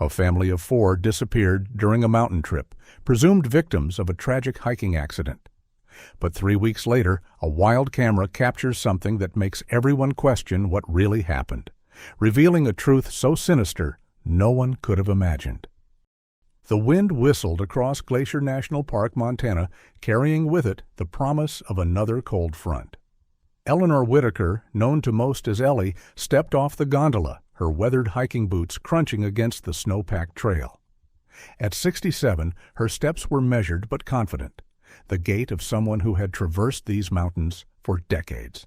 A family of 4 disappeared during a mountain trip, presumed victims of a tragic hiking accident. But 3 weeks later, a wild camera captures something that makes everyone question what really happened, revealing a truth so sinister no one could have imagined. The wind whistled across Glacier National Park, Montana, carrying with it the promise of another cold front. Eleanor Whitaker, known to most as Ellie, stepped off the gondola, her weathered hiking boots crunching against the snow-packed trail. At 67, her steps were measured but confident, the gait of someone who had traversed these mountains for decades.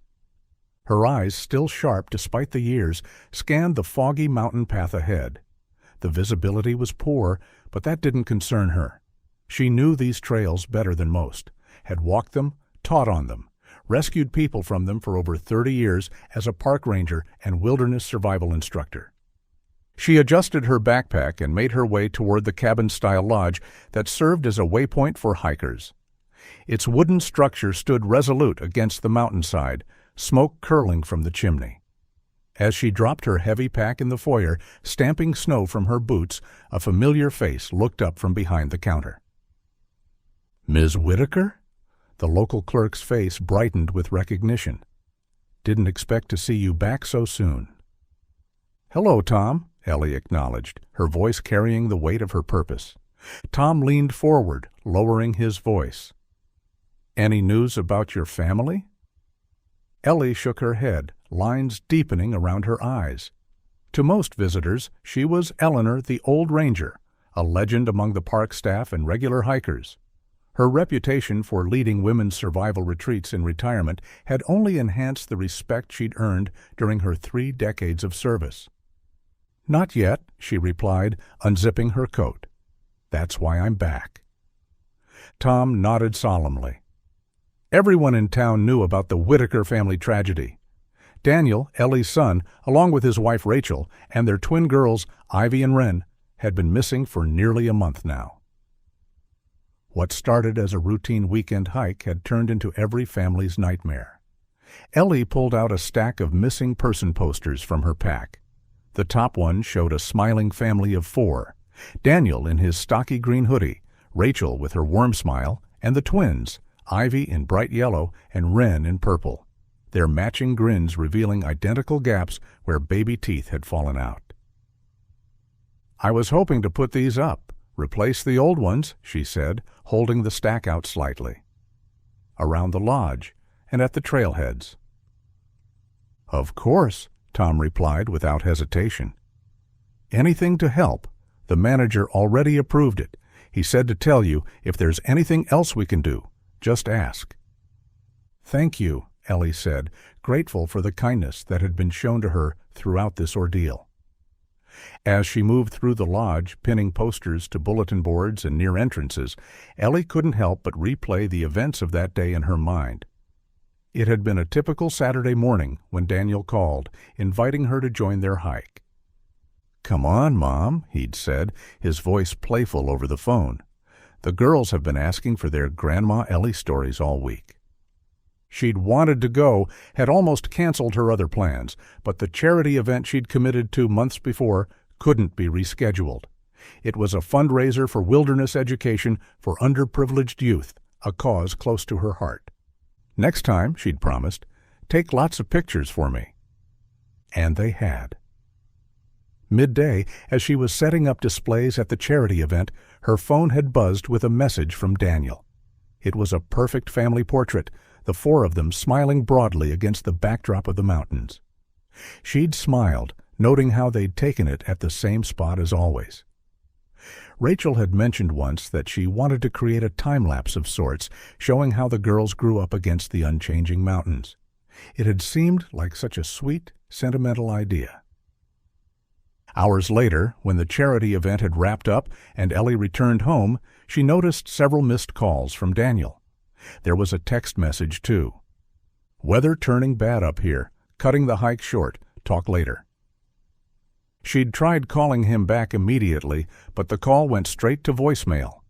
Her eyes, still sharp despite the years, scanned the foggy mountain path ahead. The visibility was poor, but that didn't concern her. She knew these trails better than most, had walked them, taught on them, rescued people from them for over 30 years as a park ranger and wilderness survival instructor. She adjusted her backpack and made her way toward the cabin-style lodge that served as a waypoint for hikers. Its wooden structure stood resolute against the mountainside, smoke curling from the chimney. As she dropped her heavy pack in the foyer, stamping snow from her boots, a familiar face looked up from behind the counter. "Ms. Whitaker?" The local clerk's face brightened with recognition. "Didn't expect to see you back so soon." "Hello, Tom," Ellie acknowledged, her voice carrying the weight of her purpose. Tom leaned forward, lowering his voice. "Any news about your family?" Ellie shook her head, lines deepening around her eyes. To most visitors, she was Eleanor the Old Ranger, a legend among the park staff and regular hikers. Her reputation for leading women's survival retreats in retirement had only enhanced the respect she'd earned during her 3 decades of service. "Not yet," she replied, unzipping her coat. "That's why I'm back." Tom nodded solemnly. Everyone in town knew about the Whitaker family tragedy. Daniel, Ellie's son, along with his wife Rachel, and their twin girls, Ivy and Wren, had been missing for nearly a month now. What started as a routine weekend hike had turned into every family's nightmare. Ellie pulled out a stack of missing person posters from her pack. The top one showed a smiling family of 4, Daniel in his stocky green hoodie, Rachel with her warm smile, and the twins, Ivy in bright yellow and Wren in purple, their matching grins revealing identical gaps where baby teeth had fallen out. "I was hoping to put these up. Replace the old ones," she said, holding the stack out slightly. "Around the lodge and at the trailheads." "Of course," Tom replied without hesitation. "Anything to help. The manager already approved it. He said to tell you if there's anything else we can do, just ask." "Thank you," Ellie said, grateful for the kindness that had been shown to her throughout this ordeal. As she moved through the lodge, pinning posters to bulletin boards and near entrances, Ellie couldn't help but replay the events of that day in her mind. It had been a typical Saturday morning when Daniel called, inviting her to join their hike. "Come on, Mom," he'd said, his voice playful over the phone. "The girls have been asking for their Grandma Ellie stories all week." She'd wanted to go, had almost canceled her other plans, but the charity event she'd committed to months before couldn't be rescheduled. It was a fundraiser for wilderness education for underprivileged youth, a cause close to her heart. "Next time," she'd promised, "take lots of pictures for me." And they had. Midday, as she was setting up displays at the charity event, her phone had buzzed with a message from Daniel. It was a perfect family portrait, the 4 of them smiling broadly against the backdrop of the mountains. She'd smiled, noting how they'd taken it at the same spot as always. Rachel had mentioned once that she wanted to create a time-lapse of sorts, showing how the girls grew up against the unchanging mountains. It had seemed like such a sweet, sentimental idea. Hours later, when the charity event had wrapped up and Ellie returned home, she noticed several missed calls from Daniel. There was a text message, too. "Weather turning bad up here. Cutting the hike short. Talk later." She'd tried calling him back immediately, but the call went straight to voicemail.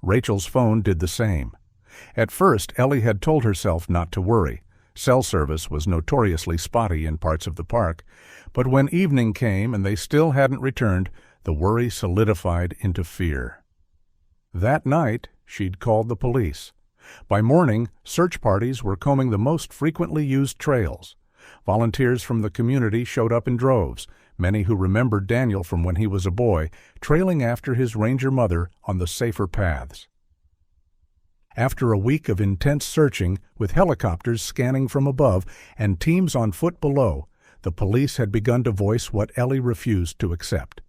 Rachel's phone did the same. At first, Ellie had told herself not to worry. Cell service was notoriously spotty in parts of the park, but when evening came and they still hadn't returned, The worry solidified into fear. That night, she'd called the police. By morning, search parties were combing the most frequently used trails. Volunteers from the community showed up in droves, many who remembered Daniel from when he was a boy, trailing after his ranger mother on the safer paths. After a week of intense searching, with helicopters scanning from above and teams on foot below, the police had begun to voice what Ellie refused to accept.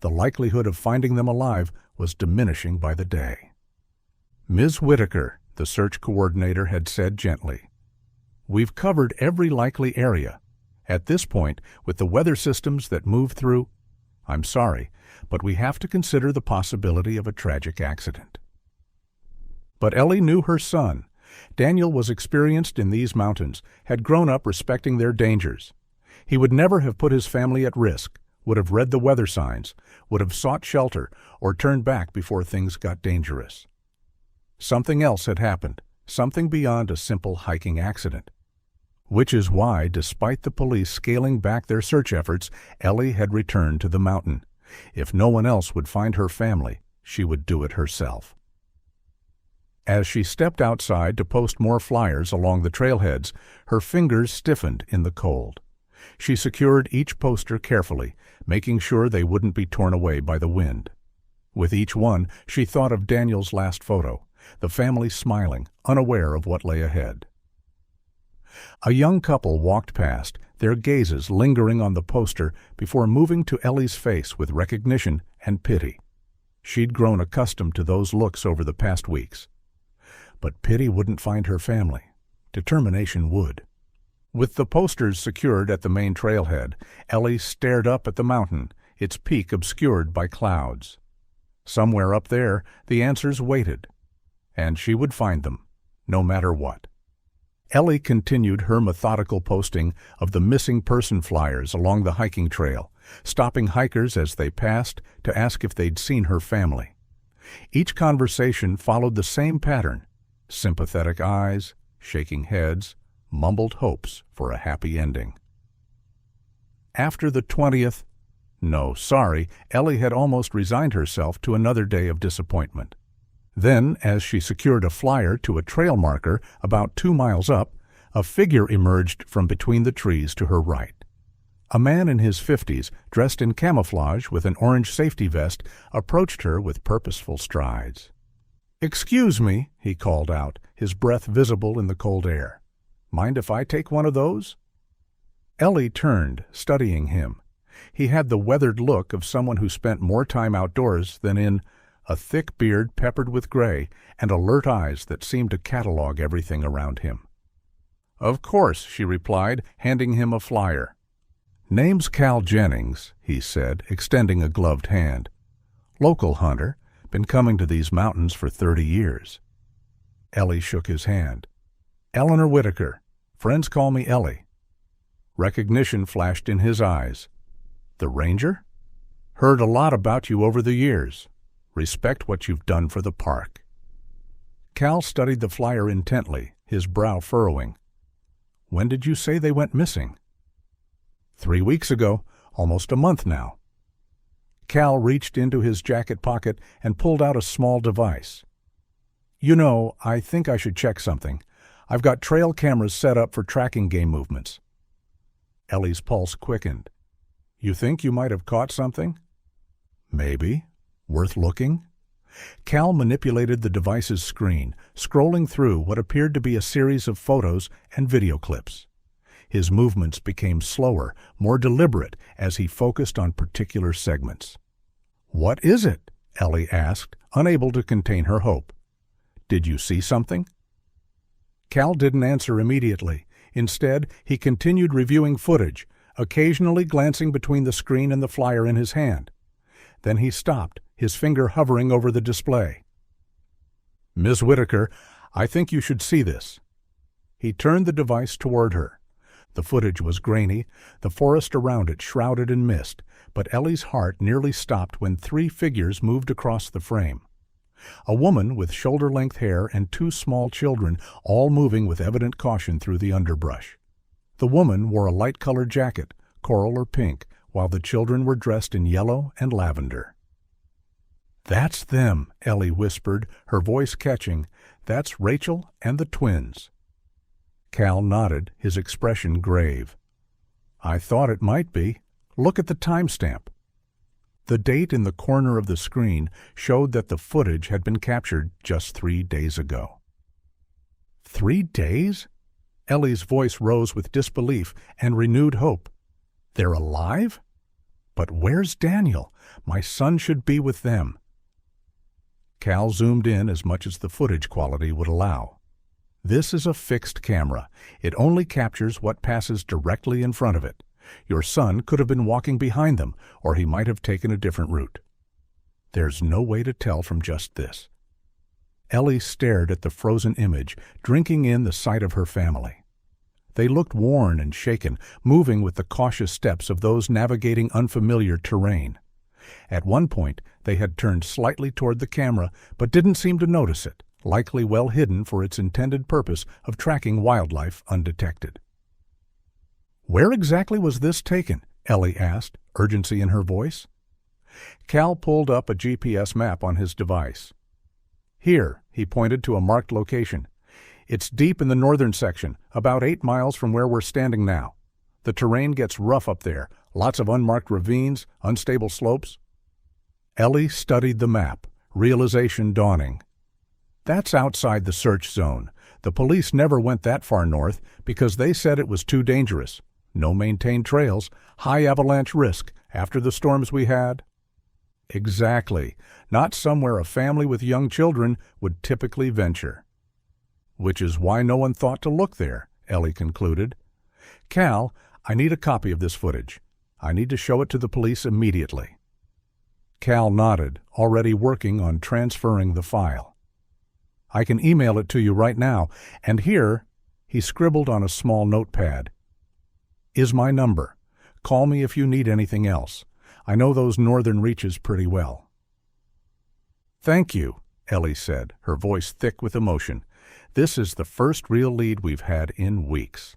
The likelihood of finding them alive was diminishing by the day. Ms. Whitaker, the search coordinator, had said gently, "We've covered every likely area. At this point, with the weather systems that move through, I'm sorry, but we have to consider the possibility of a tragic accident." But Ellie knew her son. Daniel was experienced in these mountains, had grown up respecting their dangers. He would never have put his family at risk, would have read the weather signs, would have sought shelter, or turned back before things got dangerous. Something else had happened, something beyond a simple hiking accident. Which is why, despite the police scaling back their search efforts, Ellie had returned to the mountain. If no one else would find her family, she would do it herself. As she stepped outside to post more flyers along the trailheads, her fingers stiffened in the cold. She secured each poster carefully, making sure they wouldn't be torn away by the wind. With each one, she thought of Daniel's last photo, the family smiling, unaware of what lay ahead. A young couple walked past, their gazes lingering on the poster before moving to Ellie's face with recognition and pity. She'd grown accustomed to those looks over the past weeks. But pity wouldn't find her family. Determination would. With the posters secured at the main trailhead, Ellie stared up at the mountain, its peak obscured by clouds. Somewhere up there, the answers waited, and she would find them, no matter what. Ellie continued her methodical posting of the missing person flyers along the hiking trail, stopping hikers as they passed to ask if they'd seen her family. Each conversation followed the same pattern: sympathetic eyes, shaking heads, mumbled hopes for a happy ending. After the 20th, Ellie had almost resigned herself to another day of disappointment. Then, as she secured a flyer to a trail marker about 2 miles up, a figure emerged from between the trees to her right. A man in his 50s, dressed in camouflage with an orange safety vest, approached her with purposeful strides. "Excuse me," he called out, his breath visible in the cold air. "Mind if I take one of those?" Ellie turned, studying him. He had the weathered look of someone who spent more time outdoors than in, a thick beard peppered with gray, and alert eyes that seemed to catalog everything around him. "Of course," she replied, handing him a flyer. "Name's Cal Jennings," he said, extending a gloved hand. "Local hunter, been coming to these mountains for 30 years. Ellie shook his hand. "Eleanor Whitaker. Friends call me Ellie." Recognition flashed in his eyes. "The ranger? Heard a lot about you over the years. Respect what you've done for the park." Cal studied the flyer intently, his brow furrowing. "When did you say they went missing?" 3 weeks ago, almost a month now." Cal reached into his jacket pocket and pulled out a small device. "You know, I think I should check something. I've got trail cameras set up for tracking game movements." Ellie's pulse quickened. "You think you might have caught something?" "Maybe. Worth looking?" Cal manipulated the device's screen, scrolling through what appeared to be a series of photos and video clips. His movements became slower, more deliberate, as he focused on particular segments. "What is it?" Ellie asked, unable to contain her hope. "Did you see something?" Cal didn't answer immediately. Instead, he continued reviewing footage, occasionally glancing between the screen and the flyer in his hand. Then he stopped, his finger hovering over the display. "Ms. Whitaker, I think you should see this." He turned the device toward her. The footage was grainy, the forest around it shrouded in mist, but Ellie's heart nearly stopped when 3 figures moved across the frame. A woman with shoulder-length hair and 2 small children, all moving with evident caution through the underbrush. The woman wore a light-colored jacket, coral or pink, while the children were dressed in yellow and lavender. "That's them," Ellie whispered, her voice catching. "That's Rachel and the twins." Cal nodded, his expression grave. "I thought it might be. Look at the timestamp." The date in the corner of the screen showed that the footage had been captured just 3 days ago. 3 days? Ellie's voice rose with disbelief and renewed hope. "They're alive? But where's Daniel? My son should be with them." Cal zoomed in as much as the footage quality would allow. "This is a fixed camera. It only captures what passes directly in front of it. Your son could have been walking behind them, or he might have taken a different route. There's no way to tell from just this." Ellie stared at the frozen image, drinking in the sight of her family. They looked worn and shaken, moving with the cautious steps of those navigating unfamiliar terrain. At one point, they had turned slightly toward the camera, but didn't seem to notice it, likely well hidden for its intended purpose of tracking wildlife undetected. "Where exactly was this taken?" Ellie asked, urgency in her voice. Cal pulled up a GPS map on his device. "Here," he pointed to a marked location. "It's deep in the northern section, about 8 miles from where we're standing now. The terrain gets rough up there, lots of unmarked ravines, unstable slopes." Ellie studied the map, realization dawning. "That's outside the search zone. The police never went that far north because they said it was too dangerous. No maintained trails, high avalanche risk after the storms we had." "Exactly. Not somewhere a family with young children would typically venture." "Which is why no one thought to look there," Ellie concluded. "Cal, I need a copy of this footage. I need to show it to the police immediately." Cal nodded, already working on transferring the file. "I can email it to you right now, and here," he scribbled on a small notepad, "is my number. Call me if you need anything else. I know those northern reaches pretty well." "Thank you," Ellie said, her voice thick with emotion. "This is the first real lead we've had in weeks."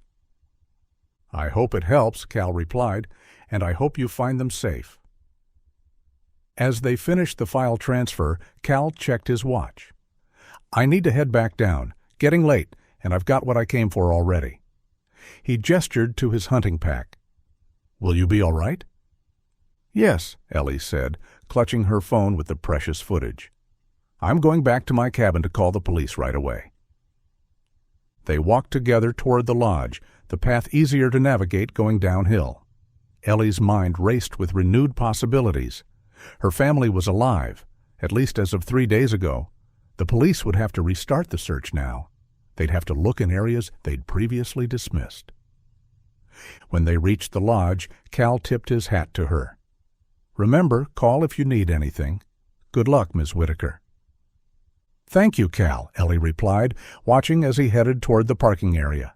"I hope it helps," Cal replied, "and I hope you find them safe." As they finished the file transfer, Cal checked his watch. "I need to head back down. Getting late, and I've got what I came for already." He gestured to his hunting pack. "Will you be all right?" "Yes," Ellie said, clutching her phone with the precious footage. "I'm going back to my cabin to call the police right away." They walked together toward the lodge, the path easier to navigate going downhill. Ellie's mind raced with renewed possibilities. Her family was alive, at least as of 3 days ago. The police would have to restart the search now. They'd have to look in areas they'd previously dismissed. When they reached the lodge, Cal tipped his hat to her. "Remember, call if you need anything. Good luck, Miss Whitaker." "Thank you, Cal," Ellie replied, watching as he headed toward the parking area.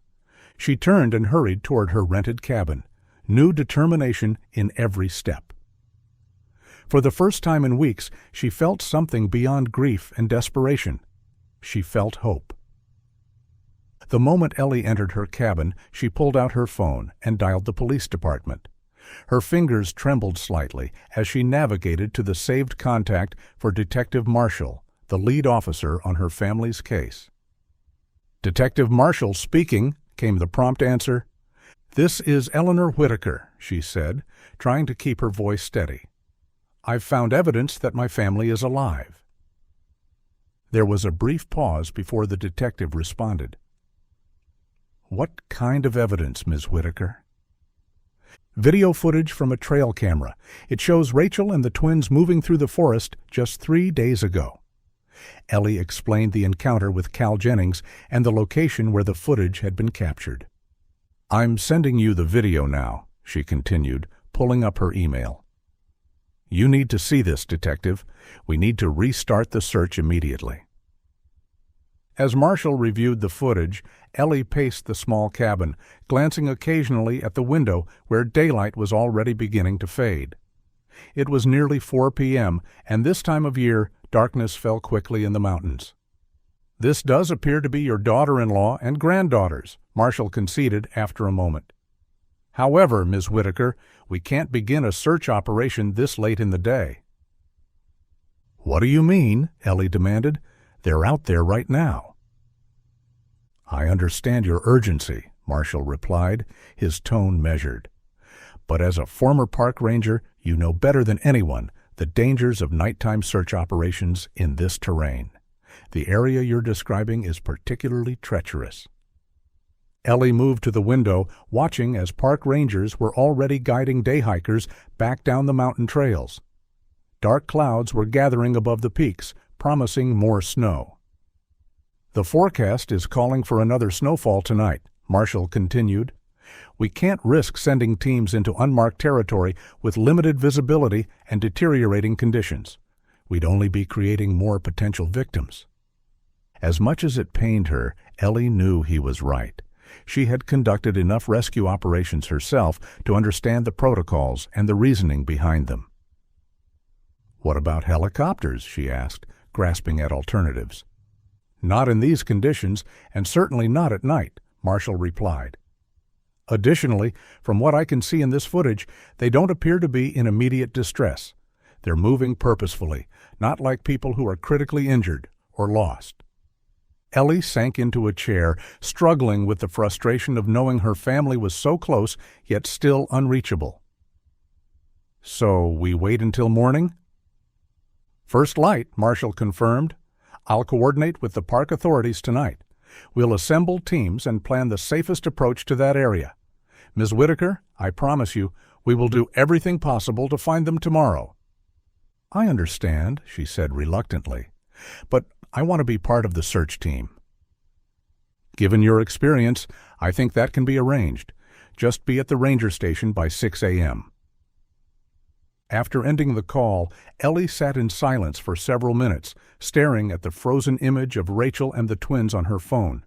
She turned and hurried toward her rented cabin, new determination in every step. For the first time in weeks, she felt something beyond grief and desperation. She felt hope. The moment Ellie entered her cabin, she pulled out her phone and dialed the police department. Her fingers trembled slightly as she navigated to the saved contact for Detective Marshall, the lead officer on her family's case. "Detective Marshall speaking," came the prompt answer. "This is Eleanor Whitaker," she said, trying to keep her voice steady. "I've found evidence that my family is alive." There was a brief pause before the detective responded. "What kind of evidence, Ms. Whitaker?" "Video footage from a trail camera. It shows Rachel and the twins moving through the forest just 3 days ago." Ellie explained the encounter with Cal Jennings and the location where the footage had been captured. "I'm sending you the video now," she continued, pulling up her email. "You need to see this, Detective. We need to restart the search immediately." As Marshall reviewed the footage, Ellie paced the small cabin, glancing occasionally at the window where daylight was already beginning to fade. It was nearly 4 p.m., and this time of year, darkness fell quickly in the mountains. "This does appear to be your daughter-in-law and granddaughters," Marshall conceded after a moment. However, Ms. Whitaker, we can't begin a search operation this late in the day." "What do you mean?" Ellie demanded. "They're out there right now." "I understand your urgency," Marshall replied, his tone measured. "But as a former park ranger, you know better than anyone the dangers of nighttime search operations in this terrain. The area you're describing is particularly treacherous." Ellie moved to the window, watching as park rangers were already guiding day hikers back down the mountain trails. Dark clouds were gathering above the peaks, promising more snow. "The forecast is calling for another snowfall tonight," Marshall continued. "We can't risk sending teams into unmarked territory with limited visibility and deteriorating conditions. We'd only be creating more potential victims." As much as it pained her, Ellie knew he was right. She had conducted enough rescue operations herself to understand the protocols and the reasoning behind them. "What about helicopters?" she asked, grasping at alternatives. "Not in these conditions, and certainly not at night," Marshall replied. "Additionally, from what I can see in this footage, they don't appear to be in immediate distress. They're moving purposefully, not like people who are critically injured or lost." Ellie sank into a chair, struggling with the frustration of knowing her family was so close, yet still unreachable. "So we wait until morning?" "First light," Marshall confirmed. "I'll coordinate with the park authorities tonight. We'll assemble teams and plan the safest approach to that area. Ms. Whitaker, I promise you, we will do everything possible to find them tomorrow." "I understand," she said reluctantly, "but I want to be part of the search team." "Given your experience, I think that can be arranged. Just be at the ranger station by 6 a.m. After ending the call, Ellie sat in silence for several minutes, staring at the frozen image of Rachel and the twins on her phone.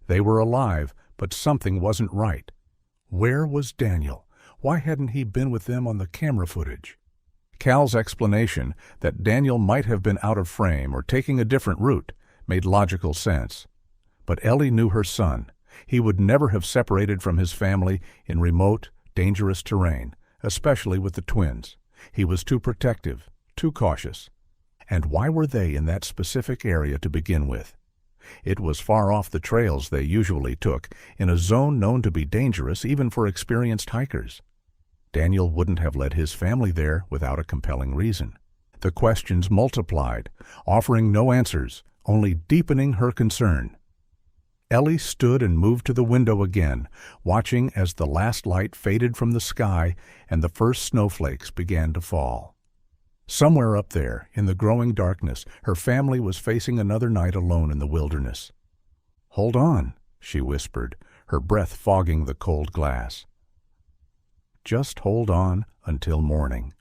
They were alive, but something wasn't right. Where was Daniel? Why hadn't he been with them on the camera footage? Cal's explanation, that Daniel might have been out of frame or taking a different route, made logical sense. But Ellie knew her son. He would never have separated from his family in remote, dangerous terrain, especially with the twins. He was too protective, too cautious. And why were they in that specific area to begin with? It was far off the trails they usually took, in a zone known to be dangerous even for experienced hikers. Daniel wouldn't have led his family there without a compelling reason. The questions multiplied, offering no answers, only deepening her concern. Ellie stood and moved to the window again, watching as the last light faded from the sky and the first snowflakes began to fall. Somewhere up there, in the growing darkness, her family was facing another night alone in the wilderness. "Hold on," she whispered, her breath fogging the cold glass. "Just hold on until morning."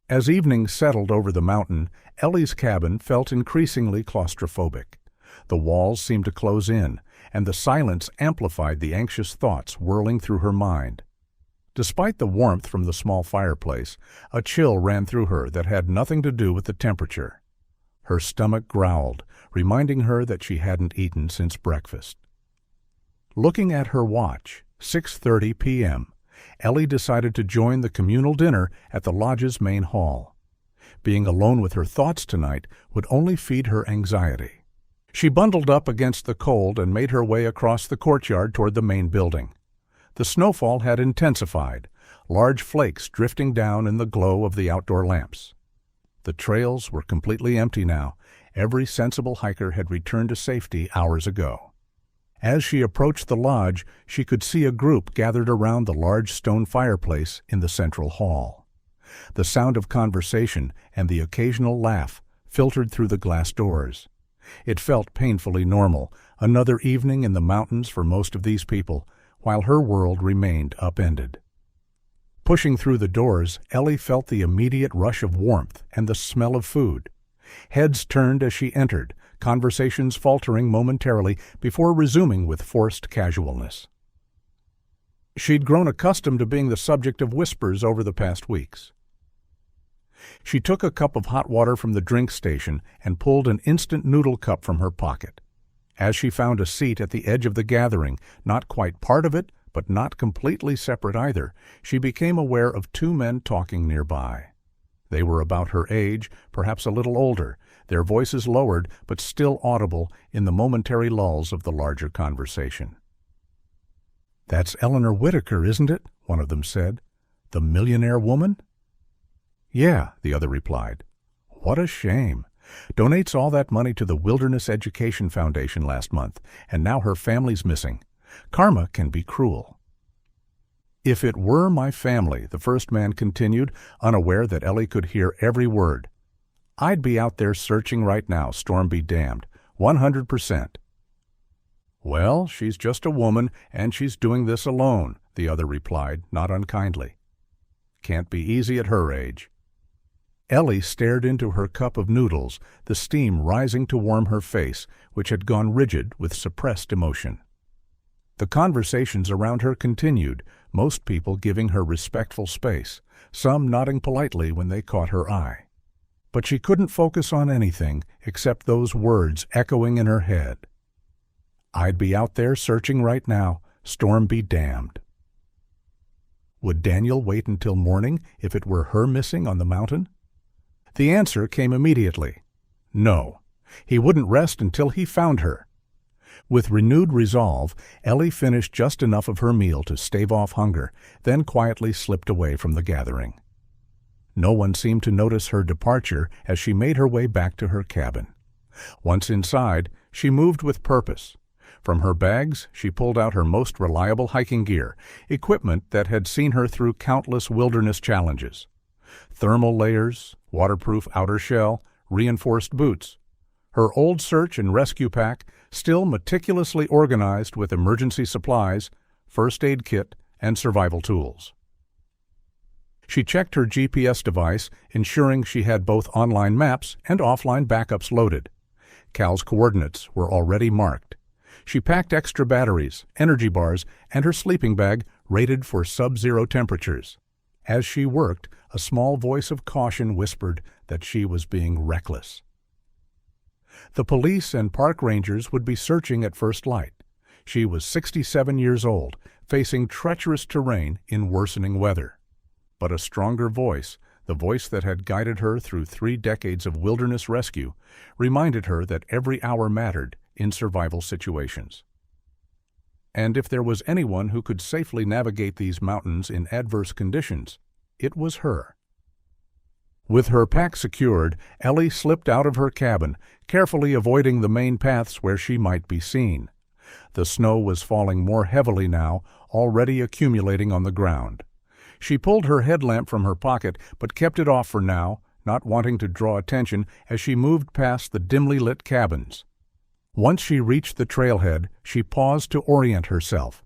As evening settled over the mountain, Ellie's cabin felt increasingly claustrophobic. The walls seemed to close in, and the silence amplified the anxious thoughts whirling through her mind. Despite the warmth from the small fireplace, a chill ran through her that had nothing to do with the temperature. Her stomach growled, reminding her that she hadn't eaten since breakfast. Looking at her watch, 6:30 p.m., Ellie decided to join the communal dinner at the lodge's main hall. Being alone with her thoughts tonight would only feed her anxiety. She bundled up against the cold and made her way across the courtyard toward the main building. The snowfall had intensified, large flakes drifting down in the glow of the outdoor lamps. The trails were completely empty now. Every sensible hiker had returned to safety hours ago. As she approached the lodge, she could see a group gathered around the large stone fireplace in the central hall. The sound of conversation and the occasional laugh filtered through the glass doors. It felt painfully normal, another evening in the mountains for most of these people, while her world remained upended. Pushing through the doors, Ellie felt the immediate rush of warmth and the smell of food. Heads turned as she entered, conversations faltering momentarily before resuming with forced casualness. She'd grown accustomed to being the subject of whispers over the past weeks. She took a cup of hot water from the drink station and pulled an instant noodle cup from her pocket. As she found a seat at the edge of the gathering, not quite part of it, but not completely separate either, she became aware of two men talking nearby. They were about her age, perhaps a little older, their voices lowered but still audible in the momentary lulls of the larger conversation. "That's Eleanor Whitaker, isn't it?" one of them said. "The millionaire woman?" "Yeah," the other replied. "What a shame. Donates all that money to the Wilderness Education Foundation last month, and now her family's missing. Karma can be cruel." "If it were my family," the first man continued, unaware that Ellie could hear every word, "I'd be out there searching right now, storm be damned, 100%. "Well, she's just a woman, and she's doing this alone," the other replied, not unkindly. "Can't be easy at her age." Ellie stared into her cup of noodles, the steam rising to warm her face, which had gone rigid with suppressed emotion. The conversations around her continued, most people giving her respectful space, some nodding politely when they caught her eye. But she couldn't focus on anything except those words echoing in her head. "I'd be out there searching right now, storm be damned." Would Daniel wait until morning if it were her missing on the mountain? The answer came immediately. No, he wouldn't rest until he found her. With renewed resolve, Ellie finished just enough of her meal to stave off hunger, then quietly slipped away from the gathering. No one seemed to notice her departure as she made her way back to her cabin. Once inside, she moved with purpose. From her bags, she pulled out her most reliable hiking gear, equipment that had seen her through countless wilderness challenges. Thermal layers, waterproof outer shell, reinforced boots. Her old search and rescue pack, still meticulously organized with emergency supplies, first aid kit, and survival tools. She checked her GPS device, ensuring she had both online maps and offline backups loaded. Cal's coordinates were already marked. She packed extra batteries, energy bars, and her sleeping bag rated for sub-zero temperatures. As she worked, a small voice of caution whispered that she was being reckless. The police and park rangers would be searching at first light. She was 67 years old, facing treacherous terrain in worsening weather. But a stronger voice, the voice that had guided her through 3 decades of wilderness rescue, reminded her that every hour mattered in survival situations. And if there was anyone who could safely navigate these mountains in adverse conditions, it was her. With her pack secured, Ellie slipped out of her cabin, carefully avoiding the main paths where she might be seen. The snow was falling more heavily now, already accumulating on the ground. She pulled her headlamp from her pocket, but kept it off for now, not wanting to draw attention as she moved past the dimly lit cabins. Once she reached the trailhead, she paused to orient herself.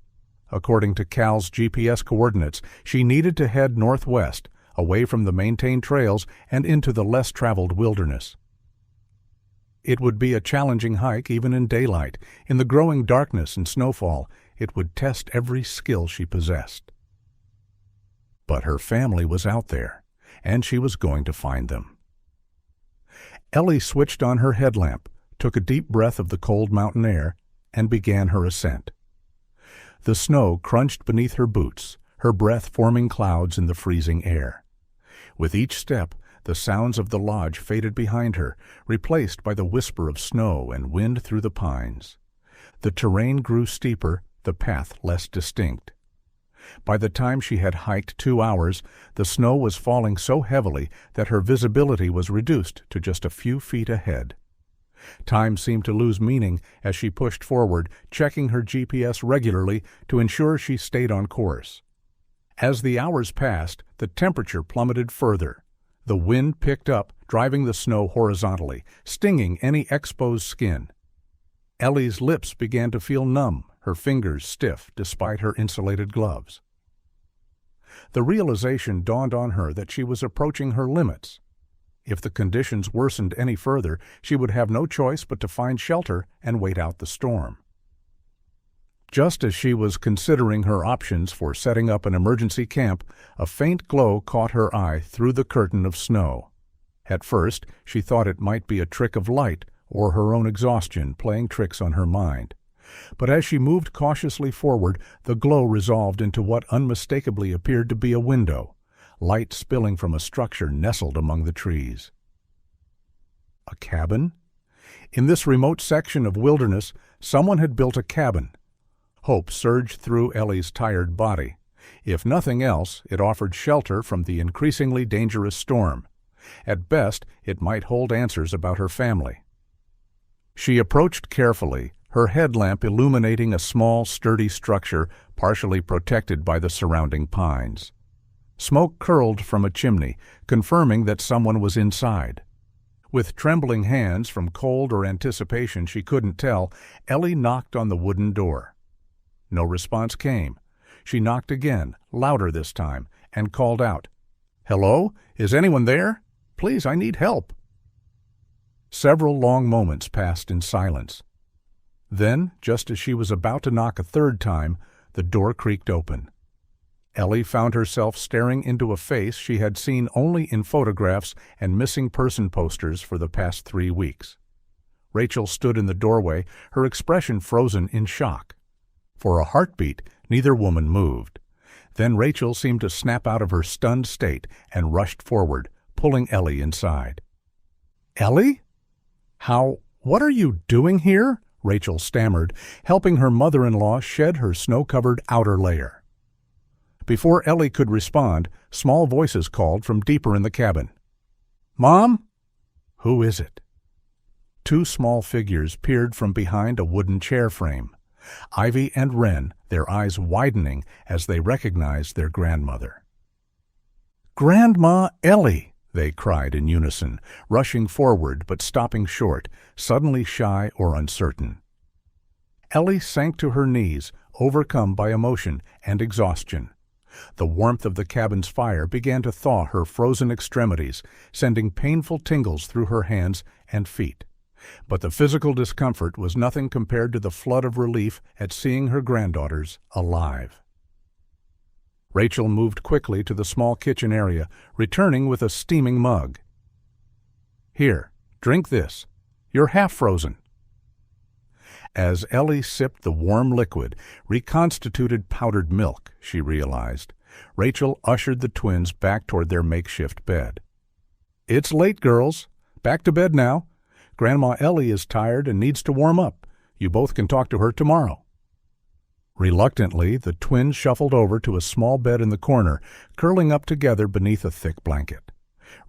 According to Cal's GPS coordinates, she needed to head northwest, away from the maintained trails and into the less traveled wilderness. It would be a challenging hike even in daylight. In the growing darkness and snowfall, it would test every skill she possessed. But her family was out there, and she was going to find them. Ellie switched on her headlamp, took a deep breath of the cold mountain air, and began her ascent. The snow crunched beneath her boots, her breath forming clouds in the freezing air. With each step, the sounds of the lodge faded behind her, replaced by the whisper of snow and wind through the pines. The terrain grew steeper, the path less distinct. By the time she had hiked 2 hours, the snow was falling so heavily that her visibility was reduced to just a few feet ahead. Time seemed to lose meaning as she pushed forward, checking her GPS regularly to ensure she stayed on course. As the hours passed, the temperature plummeted further. The wind picked up, driving the snow horizontally, stinging any exposed skin. Ellie's lips began to feel numb, her fingers stiff despite her insulated gloves. The realization dawned on her that she was approaching her limits. If the conditions worsened any further, she would have no choice but to find shelter and wait out the storm. Just as she was considering her options for setting up an emergency camp, a faint glow caught her eye through the curtain of snow. At first, she thought it might be a trick of light or her own exhaustion playing tricks on her mind. But as she moved cautiously forward, the glow resolved into what unmistakably appeared to be a window, light spilling from a structure nestled among the trees. A cabin? In this remote section of wilderness, someone had built a cabin. Hope surged through Ellie's tired body. If nothing else, it offered shelter from the increasingly dangerous storm. At best, it might hold answers about her family. She approached carefully, her headlamp illuminating a small, sturdy structure partially protected by the surrounding pines. Smoke curled from a chimney, confirming that someone was inside. With trembling hands from cold or anticipation she couldn't tell, Ellie knocked on the wooden door. No response came. She knocked again, louder this time, and called out, "Hello? Is anyone there? Please, I need help." Several long moments passed in silence. Then, just as she was about to knock a third time, the door creaked open. Ellie found herself staring into a face she had seen only in photographs and missing person posters for the past 3 weeks. Rachel stood in the doorway, her expression frozen in shock. For a heartbeat, neither woman moved. Then Rachel seemed to snap out of her stunned state and rushed forward, pulling Ellie inside. "Ellie? What are you doing here?" Rachel stammered, helping her mother-in-law shed her snow-covered outer layer. Before Ellie could respond, small voices called from deeper in the cabin. "Mom?" "Who is it?" 2 small figures peered from behind a wooden chair frame. Ivy and Wren, their eyes widening as they recognized their grandmother. "Grandma Ellie!" they cried in unison, rushing forward but stopping short, suddenly shy or uncertain. Ellie sank to her knees, overcome by emotion and exhaustion. The warmth of the cabin's fire began to thaw her frozen extremities, sending painful tingles through her hands and feet. But the physical discomfort was nothing compared to the flood of relief at seeing her granddaughters alive. Rachel moved quickly to the small kitchen area, returning with a steaming mug. "Here, drink this. You're half frozen." As Ellie sipped the warm liquid, reconstituted powdered milk, she realized, Rachel ushered the twins back toward their makeshift bed. "It's late, girls. Back to bed now. Grandma Ellie is tired and needs to warm up. You both can talk to her tomorrow." Reluctantly, the twins shuffled over to a small bed in the corner, curling up together beneath a thick blanket.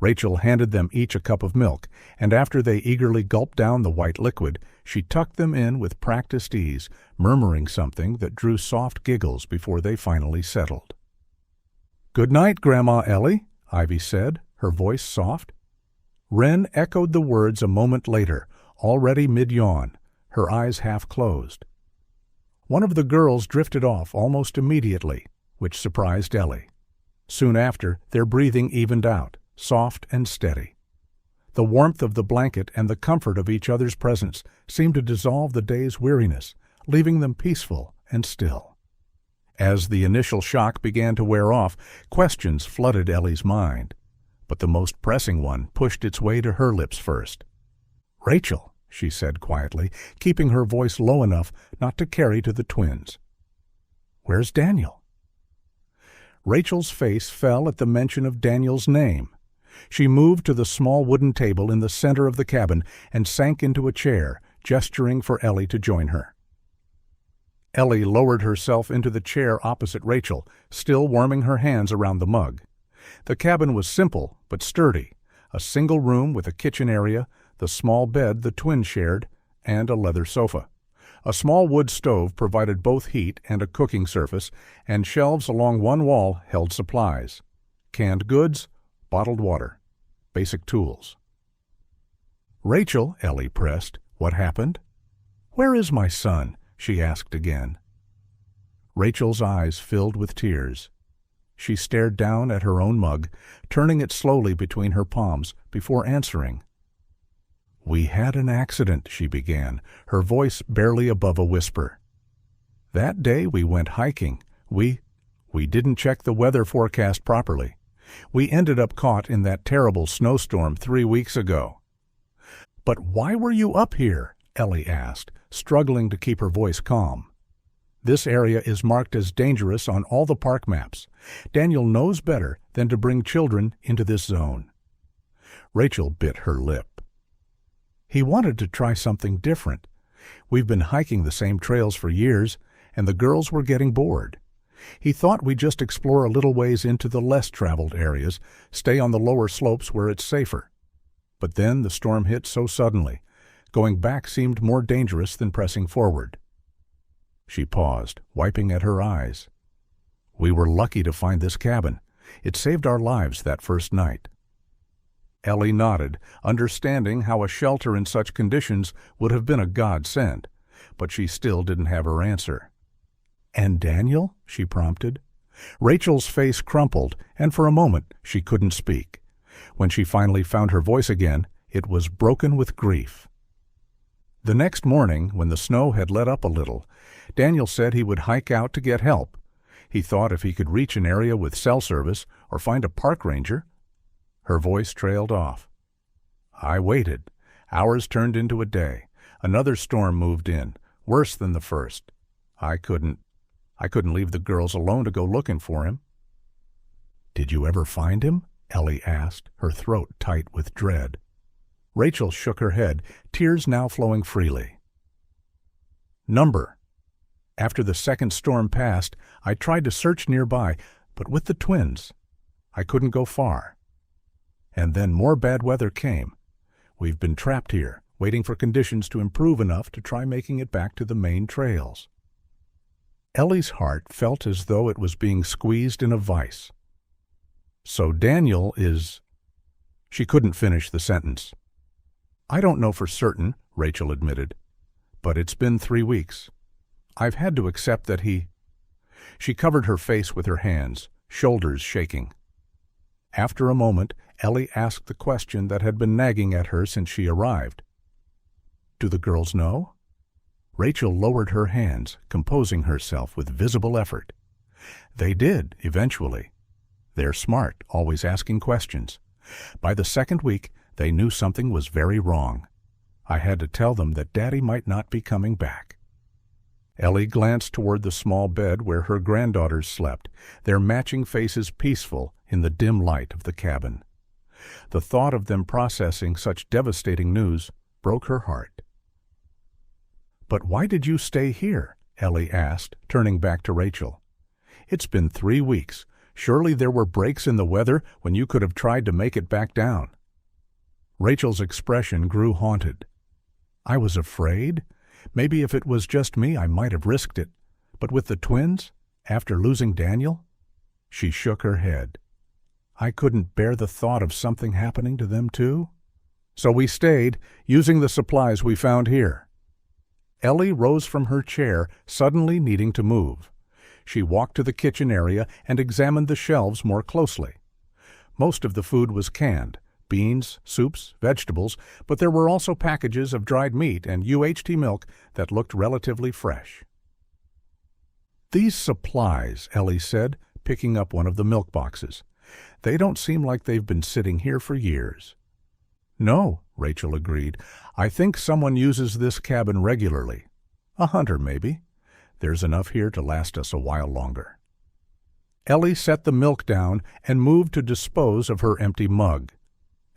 Rachel handed them each a cup of milk, and after they eagerly gulped down the white liquid, she tucked them in with practiced ease, murmuring something that drew soft giggles before they finally settled. "Good night, Grandma Ellie," Ivy said, her voice soft. Wren echoed the words a moment later, already mid-yawn, her eyes half closed. One of the girls drifted off almost immediately, which surprised Ellie. Soon after, their breathing evened out, soft and steady. The warmth of the blanket and the comfort of each other's presence seemed to dissolve the day's weariness, leaving them peaceful and still. As the initial shock began to wear off, questions flooded Ellie's mind. But the most pressing one pushed its way to her lips first. "Rachel," she said quietly, keeping her voice low enough not to carry to the twins. "Where's Daniel?" Rachel's face fell at the mention of Daniel's name. She moved to the small wooden table in the center of the cabin and sank into a chair, gesturing for Ellie to join her. Ellie lowered herself into the chair opposite Rachel, still warming her hands around the mug. The cabin was simple but sturdy, a single room with a kitchen area, the small bed the twins shared, and a leather sofa. A small wood stove provided both heat and a cooking surface, and shelves along one wall held supplies: canned goods, bottled water, basic tools. "Rachel," Ellie pressed, "what happened?" "Where is my son?" she asked again. Rachel's eyes filled with tears. She stared down at her own mug, turning it slowly between her palms before answering. "We had an accident," she began, her voice barely above a whisper. "That day we went hiking. We didn't check the weather forecast properly. We ended up caught in that terrible snowstorm 3 weeks ago." "But why were you up here?" Ellie asked, struggling to keep her voice calm. "This area is marked as dangerous on all the park maps. Daniel knows better than to bring children into this zone." Rachel bit her lip. "He wanted to try something different. We've been hiking the same trails for years, and the girls were getting bored. He thought we'd just explore a little ways into the less traveled areas, stay on the lower slopes where it's safer. But then the storm hit so suddenly. Going back seemed more dangerous than pressing forward." She paused, wiping at her eyes. "We were lucky to find this cabin. It saved our lives that first night." Ellie nodded, understanding how a shelter in such conditions would have been a godsend, but she still didn't have her answer. "And Daniel?" she prompted. Rachel's face crumpled, and for a moment she couldn't speak. When she finally found her voice again, it was broken with grief. The next morning, when the snow had let up a little, Daniel said he would hike out to get help. He thought if he could reach an area with cell service or find a park ranger. Her voice trailed off. "I waited. Hours turned into a day. Another storm moved in, worse than the first. I couldn't leave the girls alone to go looking for him." "Did you ever find him?" Ellie asked, her throat tight with dread. Rachel shook her head, tears now flowing freely. "Number. After the second storm passed, I tried to search nearby, but with the twins, I couldn't go far. And then more bad weather came. We've been trapped here, waiting for conditions to improve enough to try making it back to the main trails." Ellie's heart felt as though it was being squeezed in a vice. "So Daniel is—" She couldn't finish the sentence. "I don't know for certain," Rachel admitted, "but it's been 3 weeks. I've had to accept that he—" She covered her face with her hands, shoulders shaking. After a moment, Ellie asked the question that had been nagging at her since she arrived. "Do the girls know?" Rachel lowered her hands, composing herself with visible effort. "They did, eventually. They're smart, always asking questions. By the second week, they knew something was very wrong. I had to tell them that Daddy might not be coming back." Ellie glanced toward the small bed where her granddaughters slept, their matching faces peaceful in the dim light of the cabin. The thought of them processing such devastating news broke her heart. "But why did you stay here?" Ellie asked, turning back to Rachel. "It's been 3 weeks. Surely there were breaks in the weather when you could have tried to make it back down." Rachel's expression grew haunted. "I was afraid. Maybe if it was just me, I might have risked it. But with the twins, after losing Daniel?" She shook her head. "I couldn't bear the thought of something happening to them too. So we stayed, using the supplies we found here." Ellie rose from her chair, suddenly needing to move. She walked to the kitchen area and examined the shelves more closely. Most of the food was canned, beans, soups, vegetables, but there were also packages of dried meat and UHT milk that looked relatively fresh. "These supplies," Ellie said, picking up one of the milk boxes. "They don't seem like they've been sitting here for years." "No," Rachel agreed. "I think someone uses this cabin regularly. A hunter, maybe. There's enough here to last us a while longer." Ellie set the milk down and moved to dispose of her empty mug.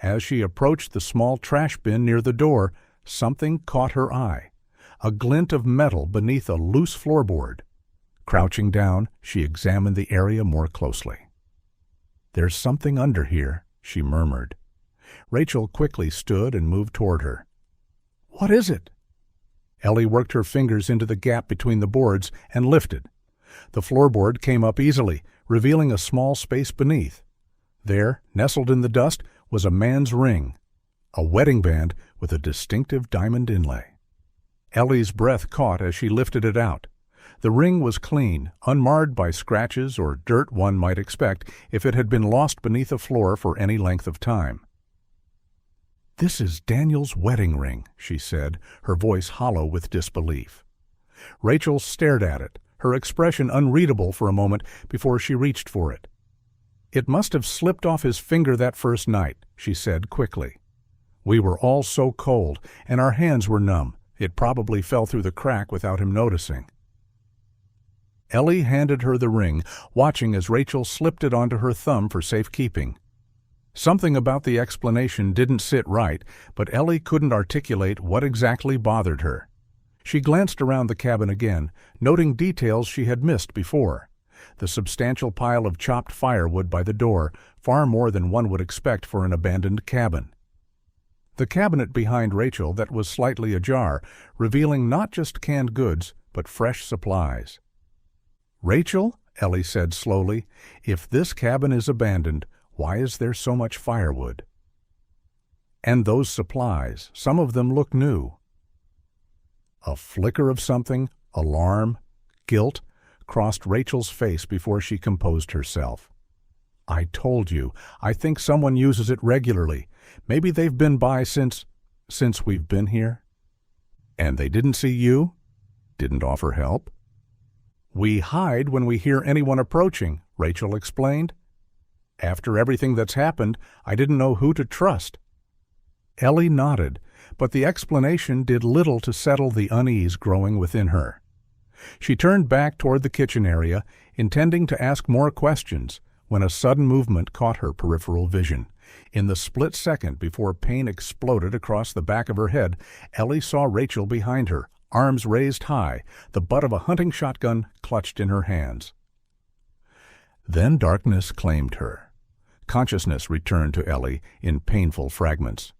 As she approached the small trash bin near the door, something caught her eye, a glint of metal beneath a loose floorboard. Crouching down, she examined the area more closely. "There's something under here," she murmured. Rachel quickly stood and moved toward her. "What is it?" Ellie worked her fingers into the gap between the boards and lifted. The floorboard came up easily, revealing a small space beneath. There, nestled in the dust, was a man's ring, a wedding band with a distinctive diamond inlay. Ellie's breath caught as she lifted it out. The ring was clean, unmarred by scratches or dirt one might expect if it had been lost beneath a floor for any length of time. "This is Daniel's wedding ring," she said, her voice hollow with disbelief. Rachel stared at it, her expression unreadable for a moment before she reached for it. "It must have slipped off his finger that first night," she said quickly. "We were all so cold, and our hands were numb. It probably fell through the crack without him noticing. Ellie handed her the ring, watching as Rachel slipped it onto her thumb for safekeeping. Something about the explanation didn't sit right, but Ellie couldn't articulate what exactly bothered her. She glanced around the cabin again, noting details she had missed before. The substantial pile of chopped firewood by the door, far more than one would expect for an abandoned cabin. The cabinet behind Rachel that was slightly ajar, revealing not just canned goods, but fresh supplies. "Rachel," Ellie said slowly, "if this cabin is abandoned, why is there so much firewood? And those supplies, some of them look new." A flicker of something, alarm, guilt, crossed Rachel's face before she composed herself. "I told you, I think someone uses it regularly. Maybe they've been by since we've been here." "And they didn't see you? Didn't offer help?" "We hide when we hear anyone approaching," Rachel explained. "After everything that's happened, I didn't know who to trust." Ellie nodded, but the explanation did little to settle the unease growing within her. She turned back toward the kitchen area, intending to ask more questions, when a sudden movement caught her peripheral vision. In the split second before pain exploded across the back of her head, Ellie saw Rachel behind her, arms raised high, the butt of a hunting shotgun clutched in her hands. Then darkness claimed her. Consciousness returned to Ellie in painful fragments.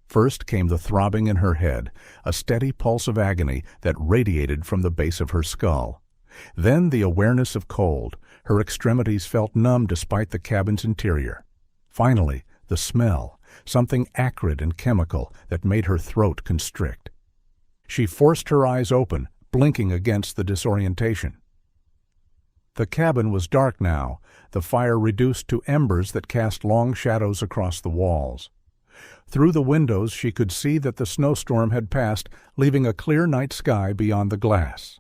First came the throbbing in her head, a steady pulse of agony that radiated from the base of her skull. Then the awareness of cold. Her extremities felt numb despite the cabin's interior. Finally, the smell, something acrid and chemical that made her throat constrict. She forced her eyes open, blinking against the disorientation. The cabin was dark now, the fire reduced to embers that cast long shadows across the walls. Through the windows she could see that the snowstorm had passed, leaving a clear night sky beyond the glass.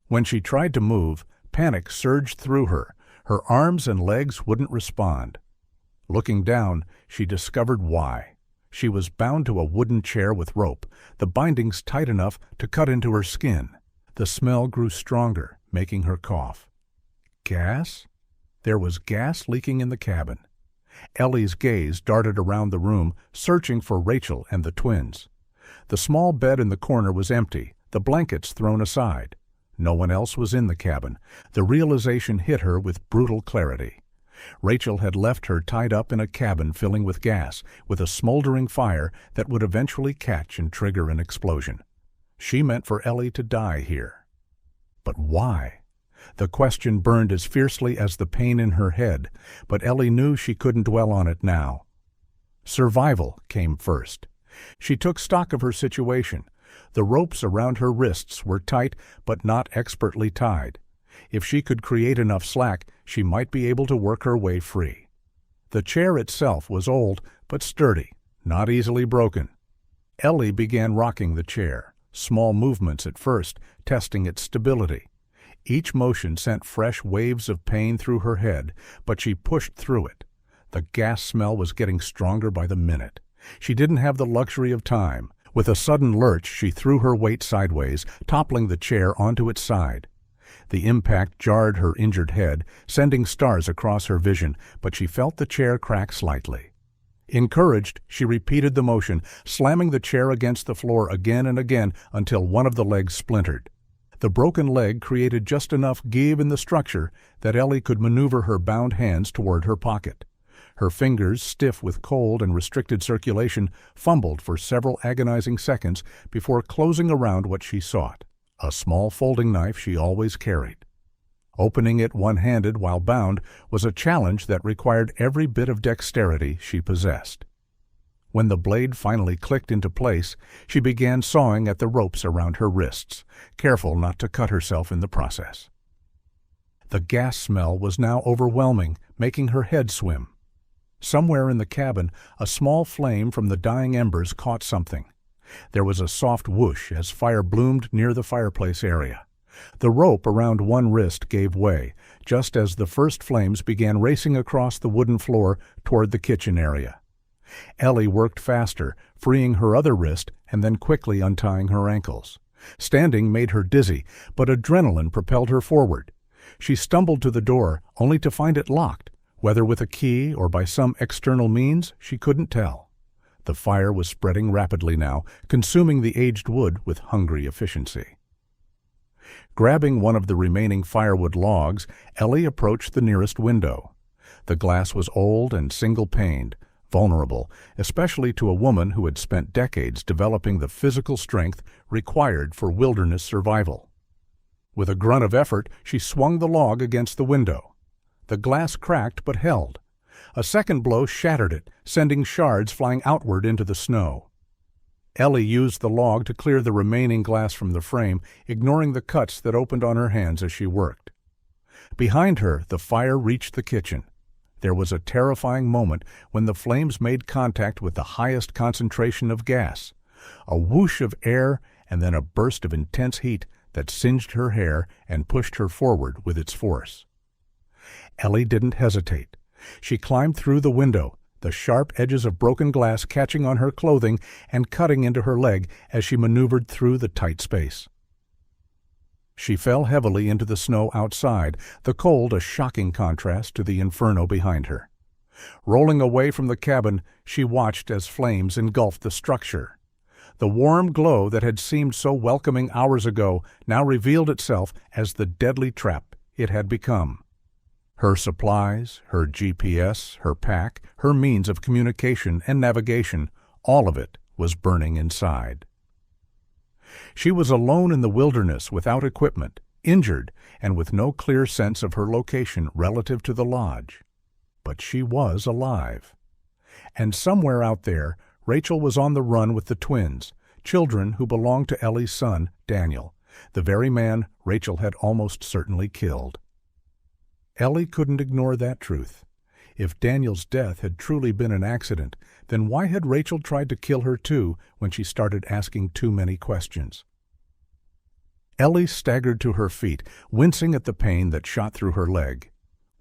When she tried to move, panic surged through her. Her arms and legs wouldn't respond. Looking down, she discovered why. She was bound to a wooden chair with rope, the bindings tight enough to cut into her skin. The smell grew stronger, making her cough. Gas? There was gas leaking in the cabin. Ellie's gaze darted around the room, searching for Rachel and the twins. The small bed in the corner was empty, the blankets thrown aside. No one else was in the cabin. The realization hit her with brutal clarity. Rachel had left her tied up in a cabin filling with gas, with a smoldering fire that would eventually catch and trigger an explosion. She meant for Ellie to die here. But why? The question burned as fiercely as the pain in her head, but Ellie knew she couldn't dwell on it now. Survival came first. She took stock of her situation. The ropes around her wrists were tight but not expertly tied. If she could create enough slack, she might be able to work her way free. The chair itself was old but sturdy, not easily broken. Ellie began rocking the chair, small movements at first, testing its stability. Each motion sent fresh waves of pain through her head, but she pushed through it. The gas smell was getting stronger by the minute. She didn't have the luxury of time. With a sudden lurch, she threw her weight sideways, toppling the chair onto its side. The impact jarred her injured head, sending stars across her vision, but she felt the chair crack slightly. Encouraged, she repeated the motion, slamming the chair against the floor again and again until one of the legs splintered. The broken leg created just enough give in the structure that Ellie could maneuver her bound hands toward her pocket. Her fingers, stiff with cold and restricted circulation, fumbled for several agonizing seconds before closing around what she sought, a small folding knife she always carried. Opening it one-handed while bound was a challenge that required every bit of dexterity she possessed. When the blade finally clicked into place, she began sawing at the ropes around her wrists, careful not to cut herself in the process. The gas smell was now overwhelming, making her head swim. Somewhere in the cabin, a small flame from the dying embers caught something. There was a soft whoosh as fire bloomed near the fireplace area. The rope around one wrist gave way, just as the first flames began racing across the wooden floor toward the kitchen area. Ellie worked faster, freeing her other wrist and then quickly untying her ankles. Standing made her dizzy, but adrenaline propelled her forward. She stumbled to the door, only to find it locked. Whether with a key or by some external means, she couldn't tell. The fire was spreading rapidly now, consuming the aged wood with hungry efficiency. Grabbing one of the remaining firewood logs, Ellie approached the nearest window. The glass was old and single-paned, vulnerable, especially to a woman who had spent decades developing the physical strength required for wilderness survival. With a grunt of effort, she swung the log against the window. The glass cracked but held. A second blow shattered it, sending shards flying outward into the snow. Ellie used the log to clear the remaining glass from the frame, ignoring the cuts that opened on her hands as she worked. Behind her, the fire reached the kitchen. There was a terrifying moment when the flames made contact with the highest concentration of gas. A whoosh of air and then a burst of intense heat that singed her hair and pushed her forward with its force. Ellie didn't hesitate. She climbed through the window, the sharp edges of broken glass catching on her clothing and cutting into her leg as she maneuvered through the tight space. She fell heavily into the snow outside, the cold a shocking contrast to the inferno behind her. Rolling away from the cabin, she watched as flames engulfed the structure. The warm glow that had seemed so welcoming hours ago now revealed itself as the deadly trap it had become. Her supplies, her GPS, her pack, her means of communication and navigation, all of it was burning inside. She was alone in the wilderness without equipment, injured, and with no clear sense of her location relative to the lodge. But she was alive. And somewhere out there, Rachel was on the run with the twins, children who belonged to Ellie's son, Daniel, the very man Rachel had almost certainly killed. Ellie couldn't ignore that truth. If Daniel's death had truly been an accident, then why had Rachel tried to kill her too when she started asking too many questions? Ellie staggered to her feet, wincing at the pain that shot through her leg,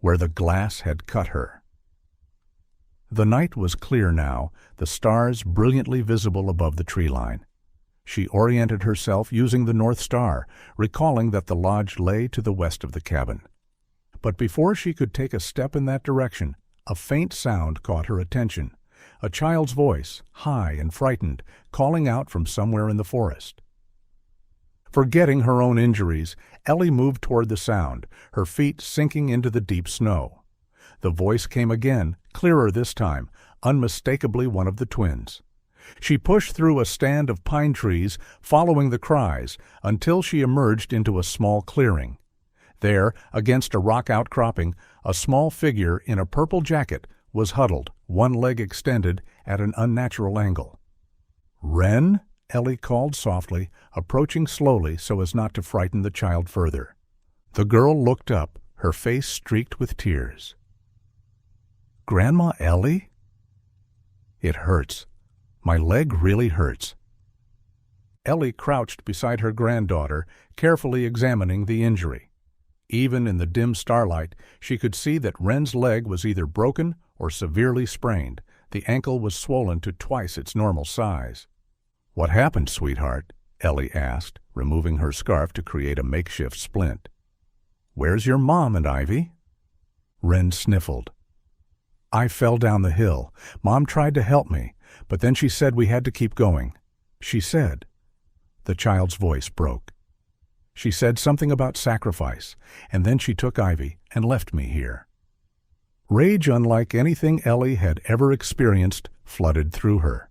where the glass had cut her. The night was clear now, the stars brilliantly visible above the tree line. She oriented herself using the North Star, recalling that the lodge lay to the west of the cabin. But before she could take a step in that direction, a faint sound caught her attention, a child's voice, high and frightened, calling out from somewhere in the forest. Forgetting her own injuries, Ellie moved toward the sound, her feet sinking into the deep snow. The voice came again, clearer this time, unmistakably one of the twins. She pushed through a stand of pine trees, following the cries, until she emerged into a small clearing. There, against a rock outcropping, a small figure in a purple jacket was huddled, one leg extended, at an unnatural angle. "Wren?" Ellie called softly, approaching slowly so as not to frighten the child further. The girl looked up, her face streaked with tears. "Grandma Ellie?" "It hurts. My leg really hurts." Ellie crouched beside her granddaughter, carefully examining the injury. Even in the dim starlight, she could see that Wren's leg was either broken or severely sprained. The ankle was swollen to twice its normal size. "What happened, sweetheart?" Ellie asked, removing her scarf to create a makeshift splint. "Where's your mom and Ivy?" Wren sniffled. "I fell down the hill. Mom tried to help me, but then she said we had to keep going. She said..." The child's voice broke. "She said something about sacrifice, and then she took Ivy and left me here." Rage unlike anything Ellie had ever experienced flooded through her.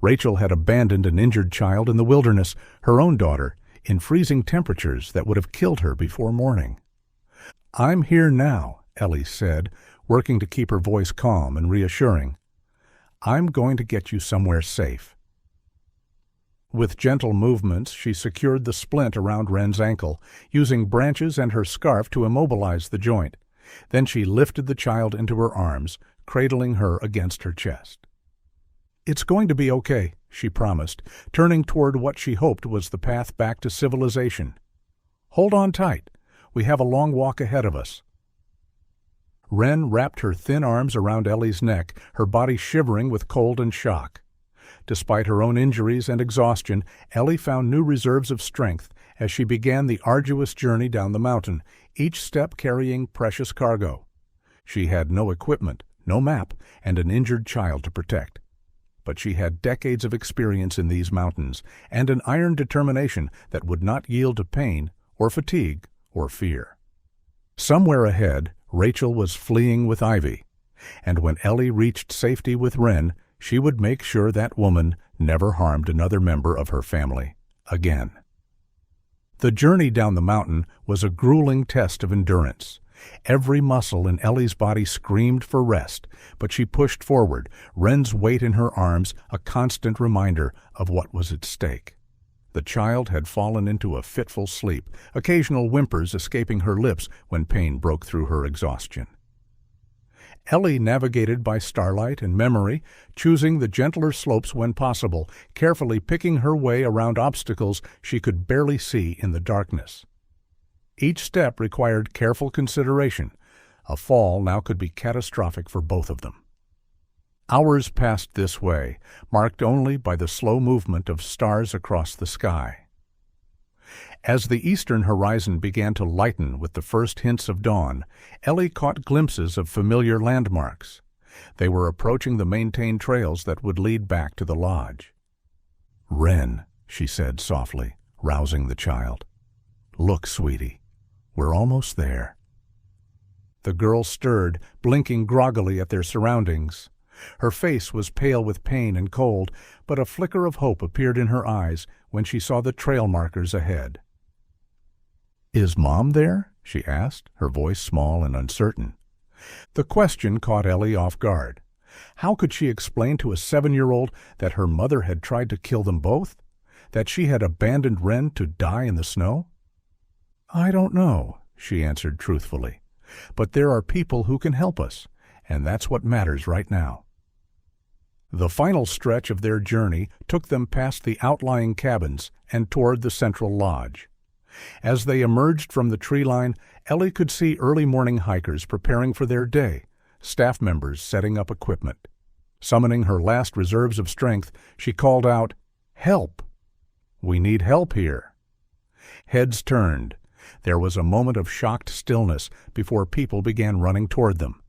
Rachel had abandoned an injured child in the wilderness, her own daughter, in freezing temperatures that would have killed her before morning. "I'm here now," Ellie said, working to keep her voice calm and reassuring. "I'm going to get you somewhere safe." With gentle movements, she secured the splint around Wren's ankle, using branches and her scarf to immobilize the joint. Then she lifted the child into her arms, cradling her against her chest. "It's going to be okay," she promised, turning toward what she hoped was the path back to civilization. "Hold on tight. We have a long walk ahead of us." Wren wrapped her thin arms around Ellie's neck, her body shivering with cold and shock. Despite her own injuries and exhaustion, Ellie found new reserves of strength as she began the arduous journey down the mountain, each step carrying precious cargo. She had no equipment, no map, and an injured child to protect. But she had decades of experience in these mountains and an iron determination that would not yield to pain or fatigue or fear. Somewhere ahead, Rachel was fleeing with Ivy, and when Ellie reached safety with Wren, she would make sure that woman never harmed another member of her family again. The journey down the mountain was a grueling test of endurance. Every muscle in Ellie's body screamed for rest, but she pushed forward, Wren's weight in her arms a constant reminder of what was at stake. The child had fallen into a fitful sleep, occasional whimpers escaping her lips when pain broke through her exhaustion. Ellie navigated by starlight and memory, choosing the gentler slopes when possible, carefully picking her way around obstacles she could barely see in the darkness. Each step required careful consideration. A fall now could be catastrophic for both of them. Hours passed this way, marked only by the slow movement of stars across the sky. As the eastern horizon began to lighten with the first hints of dawn, Ellie caught glimpses of familiar landmarks. They were approaching the maintained trails that would lead back to the lodge. "Wren," she said softly, rousing the child. "Look, sweetie. We're almost there." The girl stirred, blinking groggily at their surroundings. Her face was pale with pain and cold, but a flicker of hope appeared in her eyes when she saw the trail markers ahead. "Is Mom there?" she asked, her voice small and uncertain. The question caught Ellie off guard. How could she explain to a 7-year-old that her mother had tried to kill them both? That she had abandoned Wren to die in the snow? "I don't know," she answered truthfully. "But there are people who can help us, and that's what matters right now." The final stretch of their journey took them past the outlying cabins and toward the central lodge. As they emerged from the tree line, Ellie could see early morning hikers preparing for their day, staff members setting up equipment. Summoning her last reserves of strength, she called out, "Help! We need help here." Heads turned. There was a moment of shocked stillness before people began running toward them.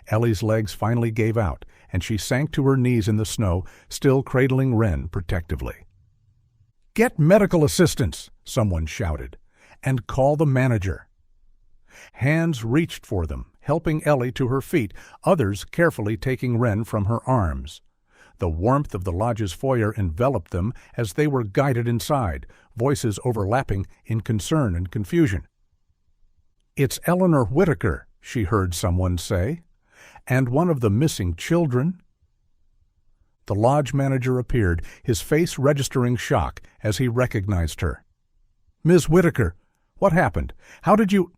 Ellie's legs finally gave out, and she sank to her knees in the snow, still cradling Wren protectively. "Get medical assistance," someone shouted, "and call the manager." Hands reached for them, helping Ellie to her feet, others carefully taking Wren from her arms. The warmth of the lodge's foyer enveloped them as they were guided inside, voices overlapping in concern and confusion. "It's Eleanor Whitaker," she heard someone say, "and one of the missing children." The lodge manager appeared, his face registering shock as he recognized her. "Ms. Whitaker, what happened? How did you—"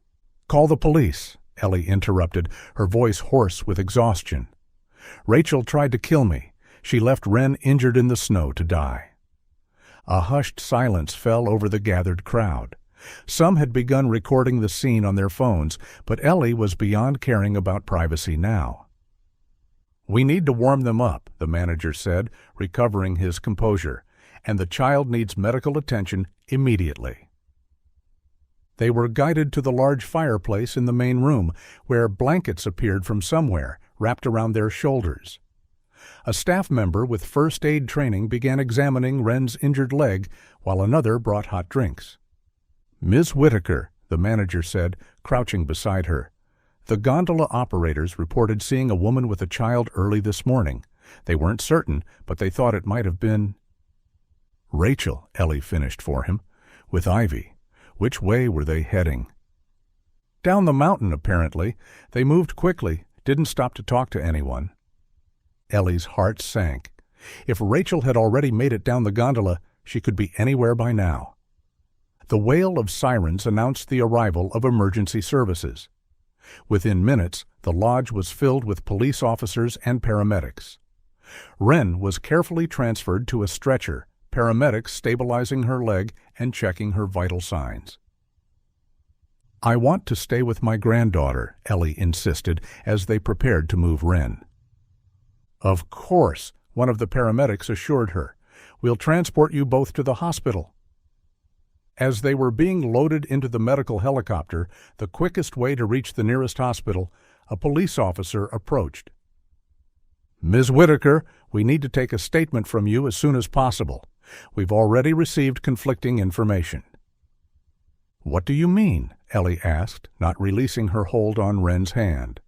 "Call the police," Ellie interrupted, her voice hoarse with exhaustion. "Rachel tried to kill me. She left Wren injured in the snow to die." A hushed silence fell over the gathered crowd. Some had begun recording the scene on their phones, but Ellie was beyond caring about privacy now. "We need to warm them up," the manager said, recovering his composure, "and the child needs medical attention immediately." They were guided to the large fireplace in the main room, where blankets appeared from somewhere, wrapped around their shoulders. A staff member with first aid training began examining Wren's injured leg, while another brought hot drinks. "Ms. Whitaker," the manager said, crouching beside her. "The gondola operators reported seeing a woman with a child early this morning. They weren't certain, but they thought it might have been—" "Rachel," Ellie finished for him, "with Ivy. Which way were they heading?" "Down the mountain, apparently. They moved quickly, didn't stop to talk to anyone." Ellie's heart sank. If Rachel had already made it down the gondola, she could be anywhere by now. The wail of sirens announced the arrival of emergency services. Within minutes, the lodge was filled with police officers and paramedics. Wren was carefully transferred to a stretcher, paramedics stabilizing her leg and checking her vital signs. "I want to stay with my granddaughter," Ellie insisted as they prepared to move Wren. "Of course. one of the paramedics assured her. "We'll transport you both to the hospital." As they were being loaded into the medical helicopter, the quickest way to reach the nearest hospital, a police officer approached. "Ms. Whitaker, we need to take a statement from you as soon as possible. We've already received conflicting information." "What do you mean?" Ellie asked, not releasing her hold on Wren's hand.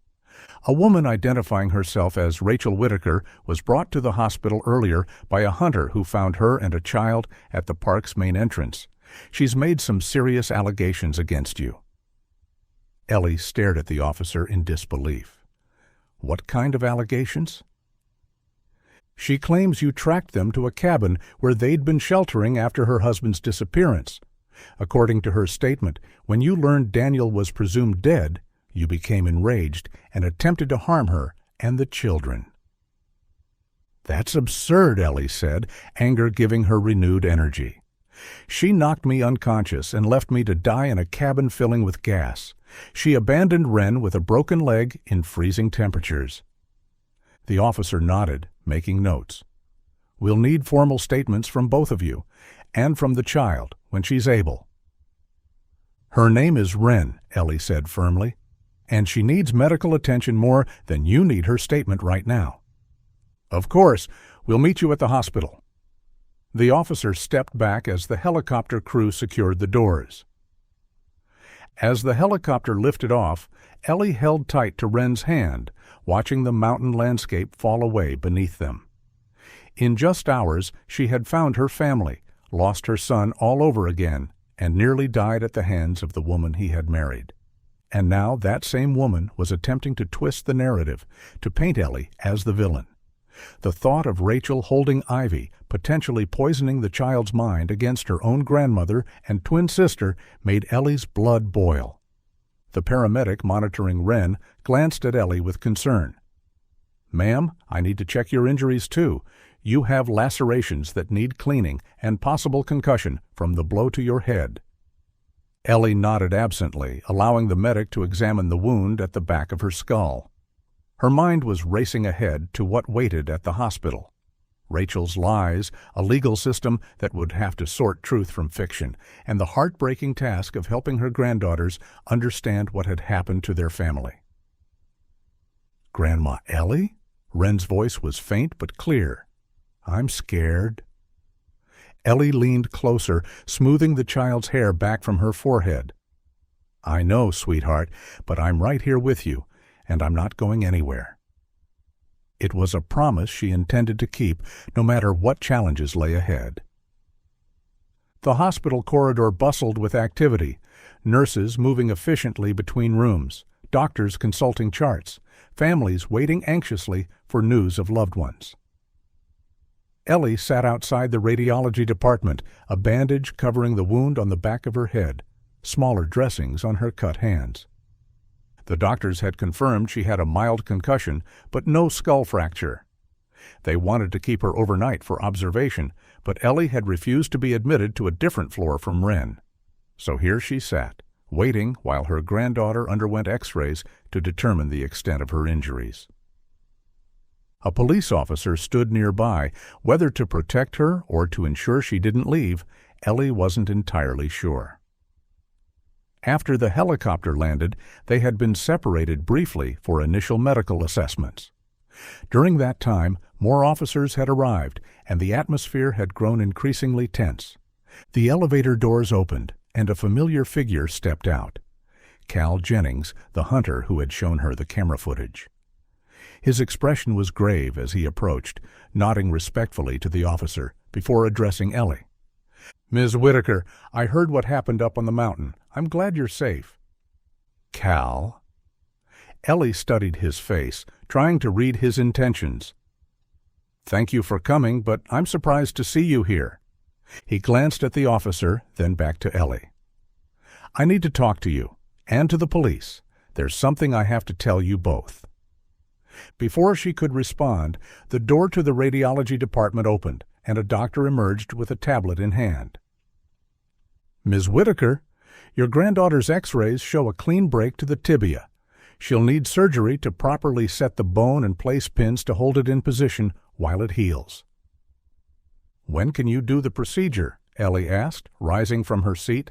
A woman identifying herself as Rachel Whitaker was brought to the hospital earlier by a hunter who found her and a child at the park's main entrance. She's made some serious allegations against you. Ellie stared at the officer in disbelief. "What kind of allegations?" "She claims you tracked them to a cabin where they'd been sheltering after her husband's disappearance. According to her statement, when you learned Daniel was presumed dead, you became enraged and attempted to harm her and the children." "That's absurd," Ellie said, anger giving her renewed energy. "She knocked me unconscious and left me to die in a cabin filling with gas. She abandoned Wren with a broken leg in freezing temperatures." The officer nodded, making notes. "We'll need formal statements from both of you, and from the child, when she's able." "Her name is Wren," Ellie said firmly, "and she needs medical attention more than you need her statement right now." "Of course, we'll meet you at the hospital." The officer stepped back as the helicopter crew secured the doors. As the helicopter lifted off, Ellie held tight to Wren's hand, watching the mountain landscape fall away beneath them. In just hours, she had found her family, lost her son all over again, and nearly died at the hands of the woman he had married. And now that same woman was attempting to twist the narrative, to paint Ellie as the villain. The thought of Rachel holding Ivy, potentially poisoning the child's mind against her own grandmother and twin sister, made Ellie's blood boil. The paramedic monitoring Wren glanced at Ellie with concern. "Ma'am, I need to check your injuries too. You have lacerations that need cleaning and possible concussion from the blow to your head." Ellie nodded absently, allowing the medic to examine the wound at the back of her skull. Her mind was racing ahead to what waited at the hospital. Rachel's lies, a legal system that would have to sort truth from fiction, and the heartbreaking task of helping her granddaughters understand what had happened to their family. "Grandma Ellie?" Wren's voice was faint but clear. "I'm scared." Ellie leaned closer, smoothing the child's hair back from her forehead. "I know, sweetheart, but I'm right here with you, and I'm not going anywhere." It was a promise she intended to keep, no matter what challenges lay ahead. The hospital corridor bustled with activity, nurses moving efficiently between rooms, doctors consulting charts, families waiting anxiously for news of loved ones. Ellie sat outside the radiology department, a bandage covering the wound on the back of her head, smaller dressings on her cut hands. The doctors had confirmed she had a mild concussion, but no skull fracture. They wanted to keep her overnight for observation, but Ellie had refused to be admitted to a different floor from Wren. So here she sat, waiting while her granddaughter underwent x-rays to determine the extent of her injuries. A police officer stood nearby. Whether to protect her or to ensure she didn't leave, Ellie wasn't entirely sure. After the helicopter landed, they had been separated briefly for initial medical assessments. During that time, more officers had arrived, and the atmosphere had grown increasingly tense. The elevator doors opened, and a familiar figure stepped out. Cal Jennings, the hunter who had shown her the camera footage. His expression was grave as he approached, nodding respectfully to the officer before addressing Ellie. "Ms. Whitaker, I heard what happened up on the mountain. I'm glad you're safe." "Cal?" Ellie studied his face, trying to read his intentions. "Thank you for coming, but I'm surprised to see you here." He glanced at the officer, then back to Ellie. "I need to talk to you, and to the police. There's something I have to tell you both." Before she could respond, the door to the radiology department opened, and a doctor emerged with a tablet in hand. "Ms. Whitaker, your granddaughter's x-rays show a clean break to the tibia. She'll need surgery to properly set the bone and place pins to hold it in position while it heals. "When can you do the procedure?" Ellie asked, rising from her seat.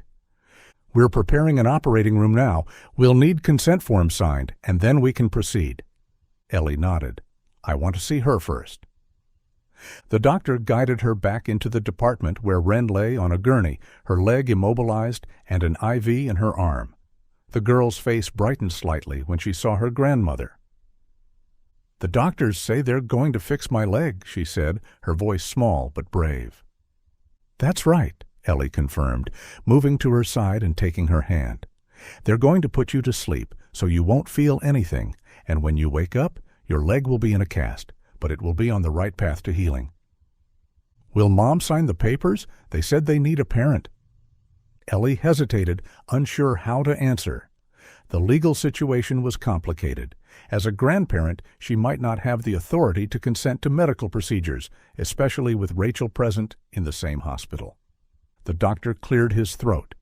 "We're preparing an operating room now. We'll need consent forms signed, and then we can proceed." Ellie nodded. "I want to see her first." The doctor guided her back into the department where Wren lay on a gurney, her leg immobilized and an IV in her arm. The girl's face brightened slightly when she saw her grandmother. "The doctors say they're going to fix my leg," she said, her voice small but brave. "That's right," Ellie confirmed, moving to her side and taking her hand. "They're going to put you to sleep, so you won't feel anything, and when you wake up, your leg will be in a cast, but it will be on the right path to healing." "Will Mom sign the papers? They said they need a parent." Ellie hesitated, unsure how to answer. The legal situation was complicated. As a grandparent, she might not have the authority to consent to medical procedures, especially with Rachel present in the same hospital. The doctor cleared his throat.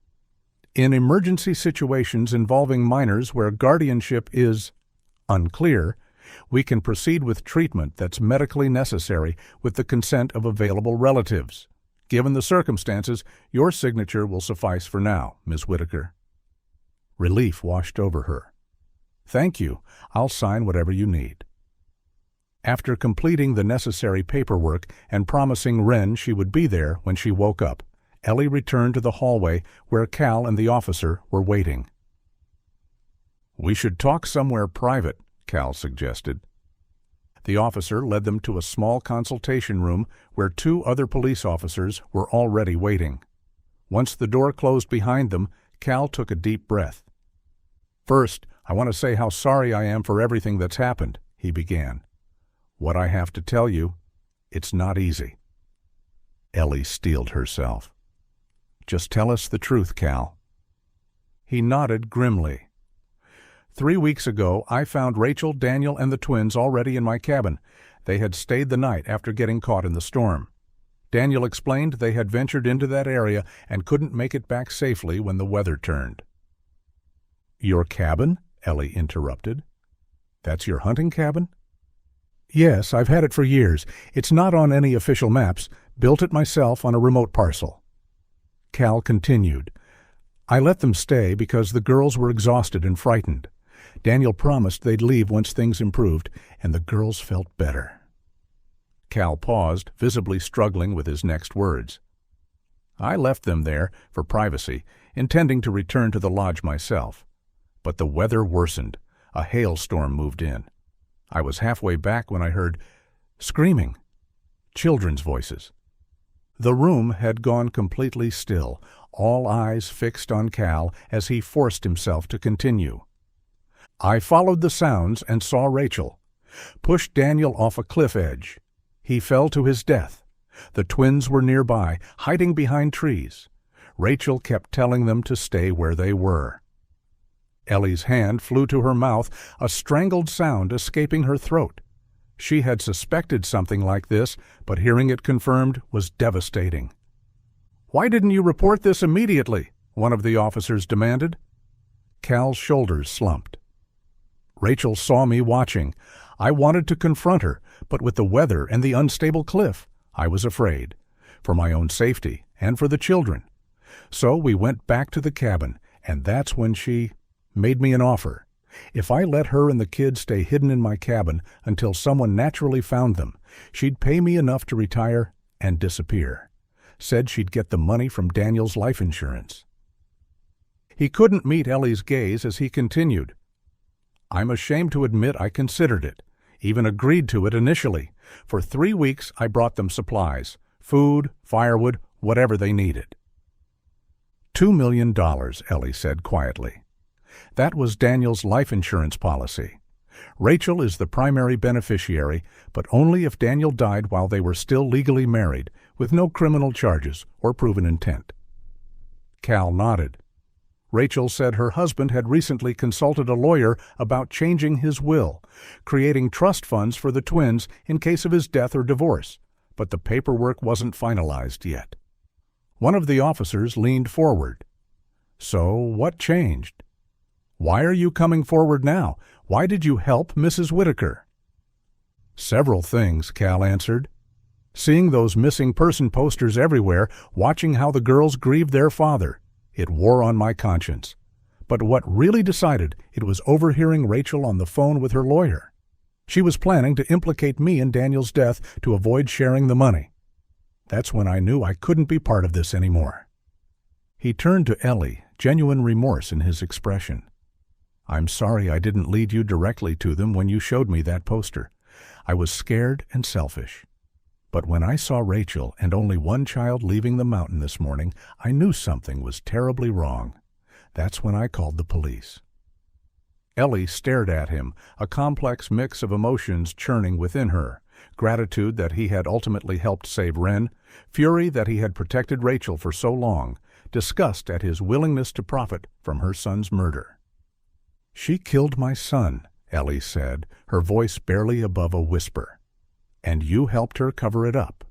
"In emergency situations involving minors where guardianship is unclear, we can proceed with treatment that's medically necessary with the consent of available relatives. Given the circumstances, your signature will suffice for now, Miss Whitaker." Relief washed over her. "Thank you. I'll sign whatever you need." After completing the necessary paperwork and promising Wren she would be there when she woke up, Ellie returned to the hallway where Cal and the officer were waiting. "We should talk somewhere private," Cal suggested. The officer led them to a small consultation room where 2 other police officers were already waiting. Once the door closed behind them, Cal took a deep breath. "First, I want to say how sorry I am for everything that's happened," he began. "What I have to tell you, it's not easy." Ellie steeled herself. "Just tell us the truth, Cal." He nodded grimly. 3 weeks ago, I found Rachel, Daniel, and the twins already in my cabin. They had stayed the night after getting caught in the storm. Daniel explained they had ventured into that area and couldn't make it back safely when the weather turned. "Your cabin?" Ellie interrupted. "That's your hunting cabin?" "Yes, I've had it for years. It's not on any official maps. Built it myself on a remote parcel." Cal continued. "I let them stay because the girls were exhausted and frightened. Daniel promised they'd leave once things improved, and the girls felt better." Cal paused, visibly struggling with his next words. "I left them there, for privacy, intending to return to the lodge myself. But the weather worsened. A hailstorm moved in. I was halfway back when I heard screaming. Children's voices." The room had gone completely still, all eyes fixed on Cal as he forced himself to continue. "I followed the sounds and saw Rachel. Pushed Daniel off a cliff edge. He fell to his death. The twins were nearby, hiding behind trees. Rachel kept telling them to stay where they were." Ellie's hand flew to her mouth, a strangled sound escaping her throat. She had suspected something like this, but hearing it confirmed was devastating. "Why didn't you report this immediately?" one of the officers demanded. Cal's shoulders slumped. "Rachel saw me watching. I wanted to confront her, but with the weather and the unstable cliff, I was afraid, for my own safety and for the children. So we went back to the cabin, and that's when she made me an offer. If I let her and the kids stay hidden in my cabin until someone naturally found them, she'd pay me enough to retire and disappear. Said she'd get the money from Daniel's life insurance." He couldn't meet Ellie's gaze as he continued. "I'm ashamed to admit I considered it, even agreed to it initially. For 3 weeks I brought them supplies, food, firewood, whatever they needed." $2 million, Ellie said quietly. "That was Daniel's life insurance policy. Rachel is the primary beneficiary, but only if Daniel died while they were still legally married, with no criminal charges or proven intent." Cal nodded. Rachel said her husband had recently consulted a lawyer about changing his will, creating trust funds for the twins in case of his death or divorce, but the paperwork wasn't finalized yet. One of the officers leaned forward. "So what changed? Why are you coming forward now? Why did you help Mrs. Whitaker?" Several things, Cal answered. Seeing those missing person posters everywhere, watching how the girls grieved their father, it wore on my conscience. But what really decided it was overhearing Rachel on the phone with her lawyer. She was planning to implicate me in Daniel's death to avoid sharing the money. That's when I knew I couldn't be part of this anymore. He turned to Ellie, genuine remorse in his expression. I'm sorry I didn't lead you directly to them when you showed me that poster. I was scared and selfish. But when I saw Rachel and only one child leaving the mountain this morning, I knew something was terribly wrong. That's when I called the police. Ellie stared at him, a complex mix of emotions churning within her. Gratitude that he had ultimately helped save Wren, fury that he had protected Rachel for so long, disgust at his willingness to profit from her son's murder. She killed my son, Ellie said, her voice barely above a whisper. And you helped her cover it up.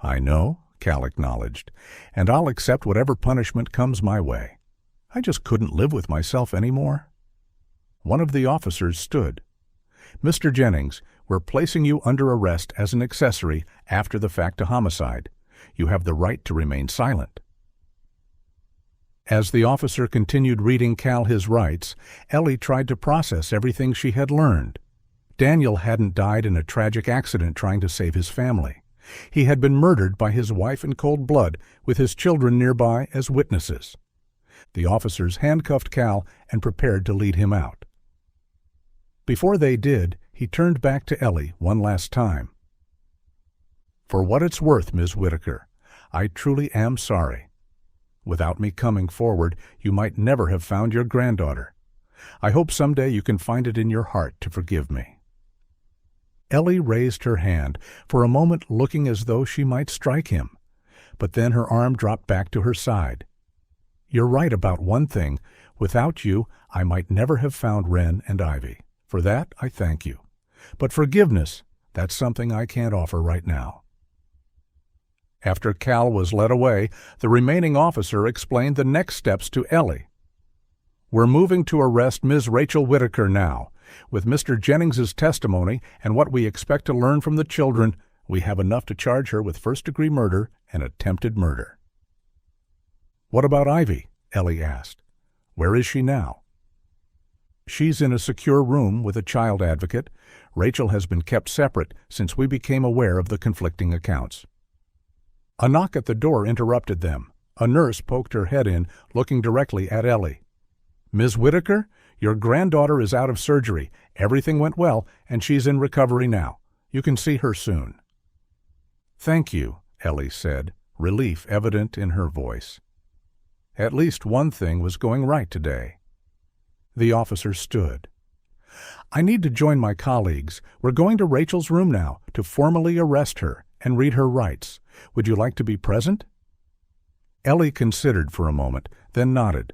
I know, Cal acknowledged, and I'll accept whatever punishment comes my way. I just couldn't live with myself anymore. One of the officers stood. Mr. Jennings, we're placing you under arrest as an accessory after the fact to homicide. You have the right to remain silent. As the officer continued reading Cal his rights, Ellie tried to process everything she had learned. Daniel hadn't died in a tragic accident trying to save his family. He had been murdered by his wife in cold blood, with his children nearby as witnesses. The officers handcuffed Cal and prepared to lead him out. Before they did, he turned back to Ellie one last time. For what it's worth, Ms. Whitaker, I truly am sorry. Without me coming forward, you might never have found your granddaughter. I hope someday you can find it in your heart to forgive me. Ellie raised her hand, for a moment looking as though she might strike him, but then her arm dropped back to her side. You're right about one thing. Without you, I might never have found Wren and Ivy. For that, I thank you. But forgiveness, that's something I can't offer right now. After Cal was led away, the remaining officer explained the next steps to Ellie. We're moving to arrest Ms. Rachel Whitaker now. With Mr. Jennings's testimony and what we expect to learn from the children, we have enough to charge her with first-degree murder and attempted murder. What about Ivy? Ellie asked. Where is she now? She's in a secure room with a child advocate. Rachel has been kept separate since we became aware of the conflicting accounts. A knock at the door interrupted them. A nurse poked her head in, looking directly at Ellie. Ms. Whitaker, your granddaughter is out of surgery. Everything went well, and she's in recovery now. You can see her soon. Thank you, Ellie said, relief evident in her voice. At least one thing was going right today. The officer stood. I need to join my colleagues. We're going to Rachel's room now to formally arrest her and read her rights. Would you like to be present? Ellie considered for a moment, then nodded.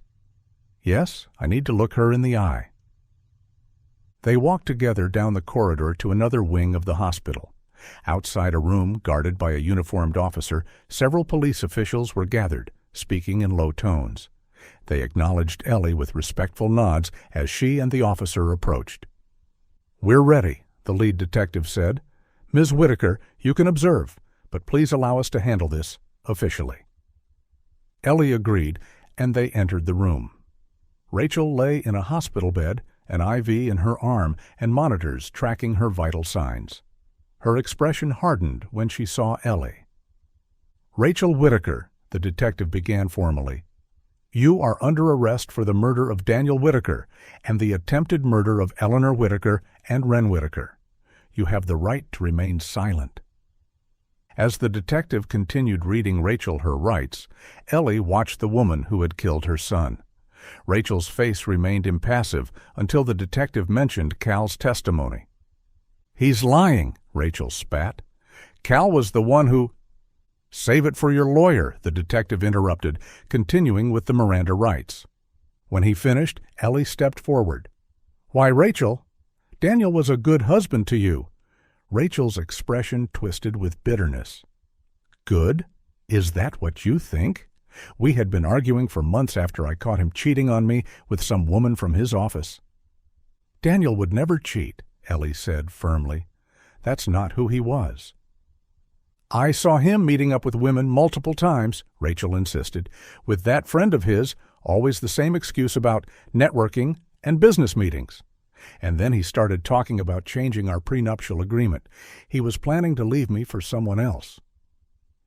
Yes, I need to look her in the eye. They walked together down the corridor to another wing of the hospital. Outside a room guarded by a uniformed officer, several police officials were gathered, speaking in low tones. They acknowledged Ellie with respectful nods as she and the officer approached. We're ready, the lead detective said. Ms. Whitaker, you can observe, but please allow us to handle this officially. Ellie agreed, and they entered the room. Rachel lay in a hospital bed, an IV in her arm, and monitors tracking her vital signs. Her expression hardened when she saw Ellie. Rachel Whitaker, the detective began formally, you are under arrest for the murder of Daniel Whitaker and the attempted murder of Eleanor Whitaker and Wren Whitaker. You have the right to remain silent. As the detective continued reading Rachel her rights, Ellie watched the woman who had killed her son. Rachel's face remained impassive until the detective mentioned Cal's testimony. He's lying, Rachel spat. Cal was the one who— Save it for your lawyer, the detective interrupted, continuing with the Miranda rights. When he finished, Ellie stepped forward. Why, Rachel, Daniel was a good husband to you. Rachel's expression twisted with bitterness. Good? Is that what you think? We had been arguing for months after I caught him cheating on me with some woman from his office. Daniel would never cheat, Ellie said firmly. That's not who he was. I saw him meeting up with women multiple times, Rachel insisted, with that friend of his, always the same excuse about networking and business meetings. And then he started talking about changing our prenuptial agreement. He was planning to leave me for someone else.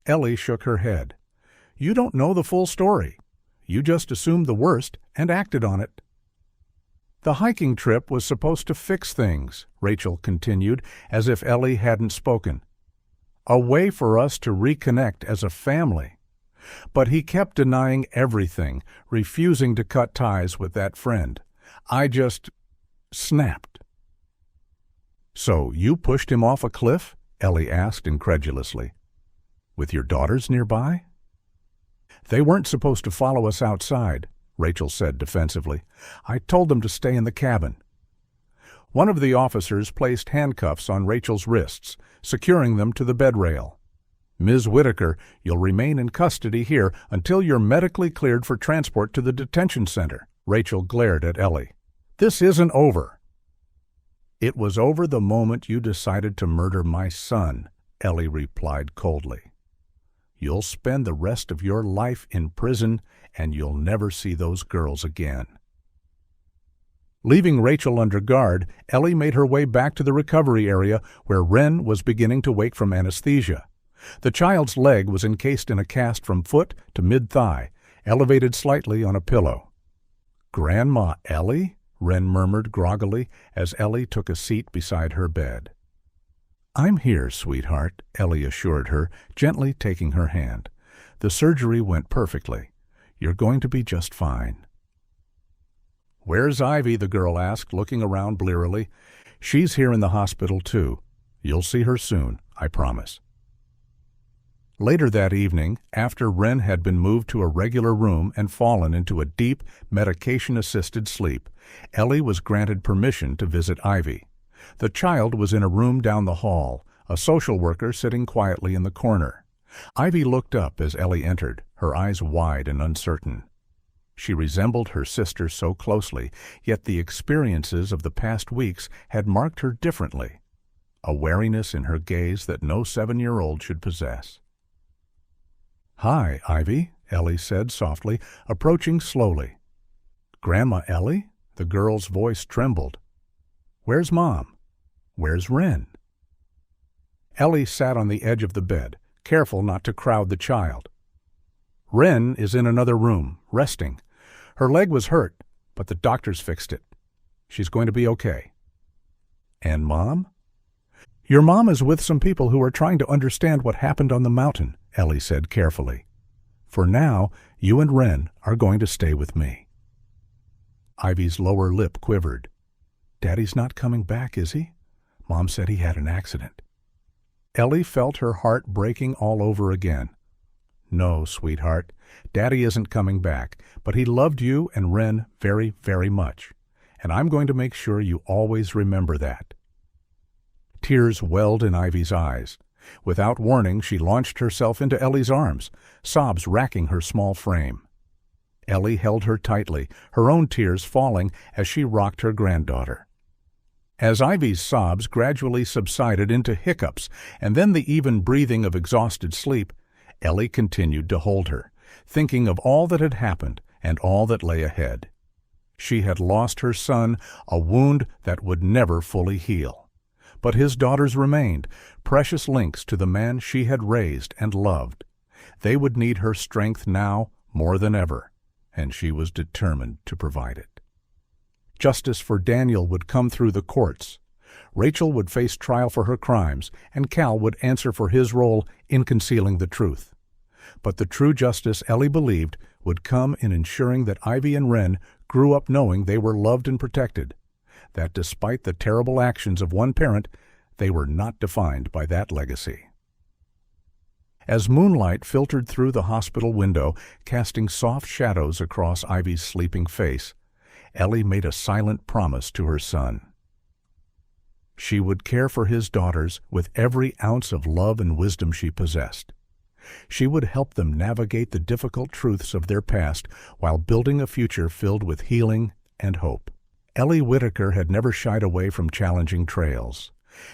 Ellie shook her head. You don't know the full story. You just assumed the worst and acted on it. The hiking trip was supposed to fix things, Rachel continued, as if Ellie hadn't spoken. A way for us to reconnect as a family. But he kept denying everything, refusing to cut ties with that friend. I just snapped. So you pushed him off a cliff? Ellie asked incredulously. With your daughters nearby? They weren't supposed to follow us outside, Rachel said defensively. I told them to stay in the cabin. One of the officers placed handcuffs on Rachel's wrists, securing them to the bed rail. Ms. Whitaker, you'll remain in custody here until you're medically cleared for transport to the detention center. Rachel glared at Ellie. This isn't over. It was over the moment you decided to murder my son, Ellie replied coldly. You'll spend the rest of your life in prison, and you'll never see those girls again. Leaving Rachel under guard, Ellie made her way back to the recovery area where Wren was beginning to wake from anesthesia. The child's leg was encased in a cast from foot to mid-thigh, elevated slightly on a pillow. Grandma Ellie? Wren murmured groggily as Ellie took a seat beside her bed. I'm here, sweetheart, Ellie assured her, gently taking her hand. The surgery went perfectly. You're going to be just fine. Where's Ivy? The girl asked, looking around blearily. She's here in the hospital, too. You'll see her soon, I promise. Later that evening, after Wren had been moved to a regular room and fallen into a deep, medication-assisted sleep, Ellie was granted permission to visit Ivy. The child was in a room down the hall, a social worker sitting quietly in the corner. Ivy looked up as Ellie entered, her eyes wide and uncertain. She resembled her sister so closely, yet the experiences of the past weeks had marked her differently, a wariness in her gaze that no 7-year-old should possess. Hi, Ivy, Ellie said softly, approaching slowly. Grandma Ellie? The girl's voice trembled. Where's Mom? Where's Wren? Ellie sat on the edge of the bed, careful not to crowd the child. Wren is in another room, resting. Her leg was hurt, but the doctors fixed it. She's going to be okay. And Mom? Your mom is with some people who are trying to understand what happened on the mountain, Ellie said carefully. For now, you and Wren are going to stay with me. Ivy's lower lip quivered. Daddy's not coming back, is he? Mom said he had an accident. Ellie felt her heart breaking all over again. No, sweetheart, Daddy isn't coming back, but he loved you and Wren very, very much, and I'm going to make sure you always remember that. Tears welled in Ivy's eyes. Without warning, she launched herself into Ellie's arms, sobs racking her small frame. Ellie held her tightly, her own tears falling as she rocked her granddaughter. As Ivy's sobs gradually subsided into hiccups and then the even breathing of exhausted sleep, Ellie continued to hold her, thinking of all that had happened and all that lay ahead. She had lost her son, a wound that would never fully heal. But his daughters remained, precious links to the man she had raised and loved. They would need her strength now more than ever, and she was determined to provide it. Justice for Daniel would come through the courts. Rachel would face trial for her crimes, and Cal would answer for his role in concealing the truth. But the true justice, Ellie believed, would come in ensuring that Ivy and Wren grew up knowing they were loved and protected, that despite the terrible actions of one parent, they were not defined by that legacy. As moonlight filtered through the hospital window, casting soft shadows across Ivy's sleeping face, Ellie made a silent promise to her son. She would care for his daughters with every ounce of love and wisdom she possessed. She would help them navigate the difficult truths of their past while building a future filled with healing and hope. Ellie Whitaker had never shied away from challenging trails.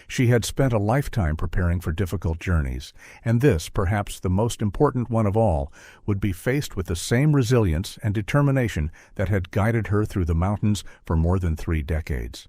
She had spent a lifetime preparing for difficult journeys, and this, perhaps the most important one of all, would be faced with the same resilience and determination that had guided her through the mountains for more than 3 decades.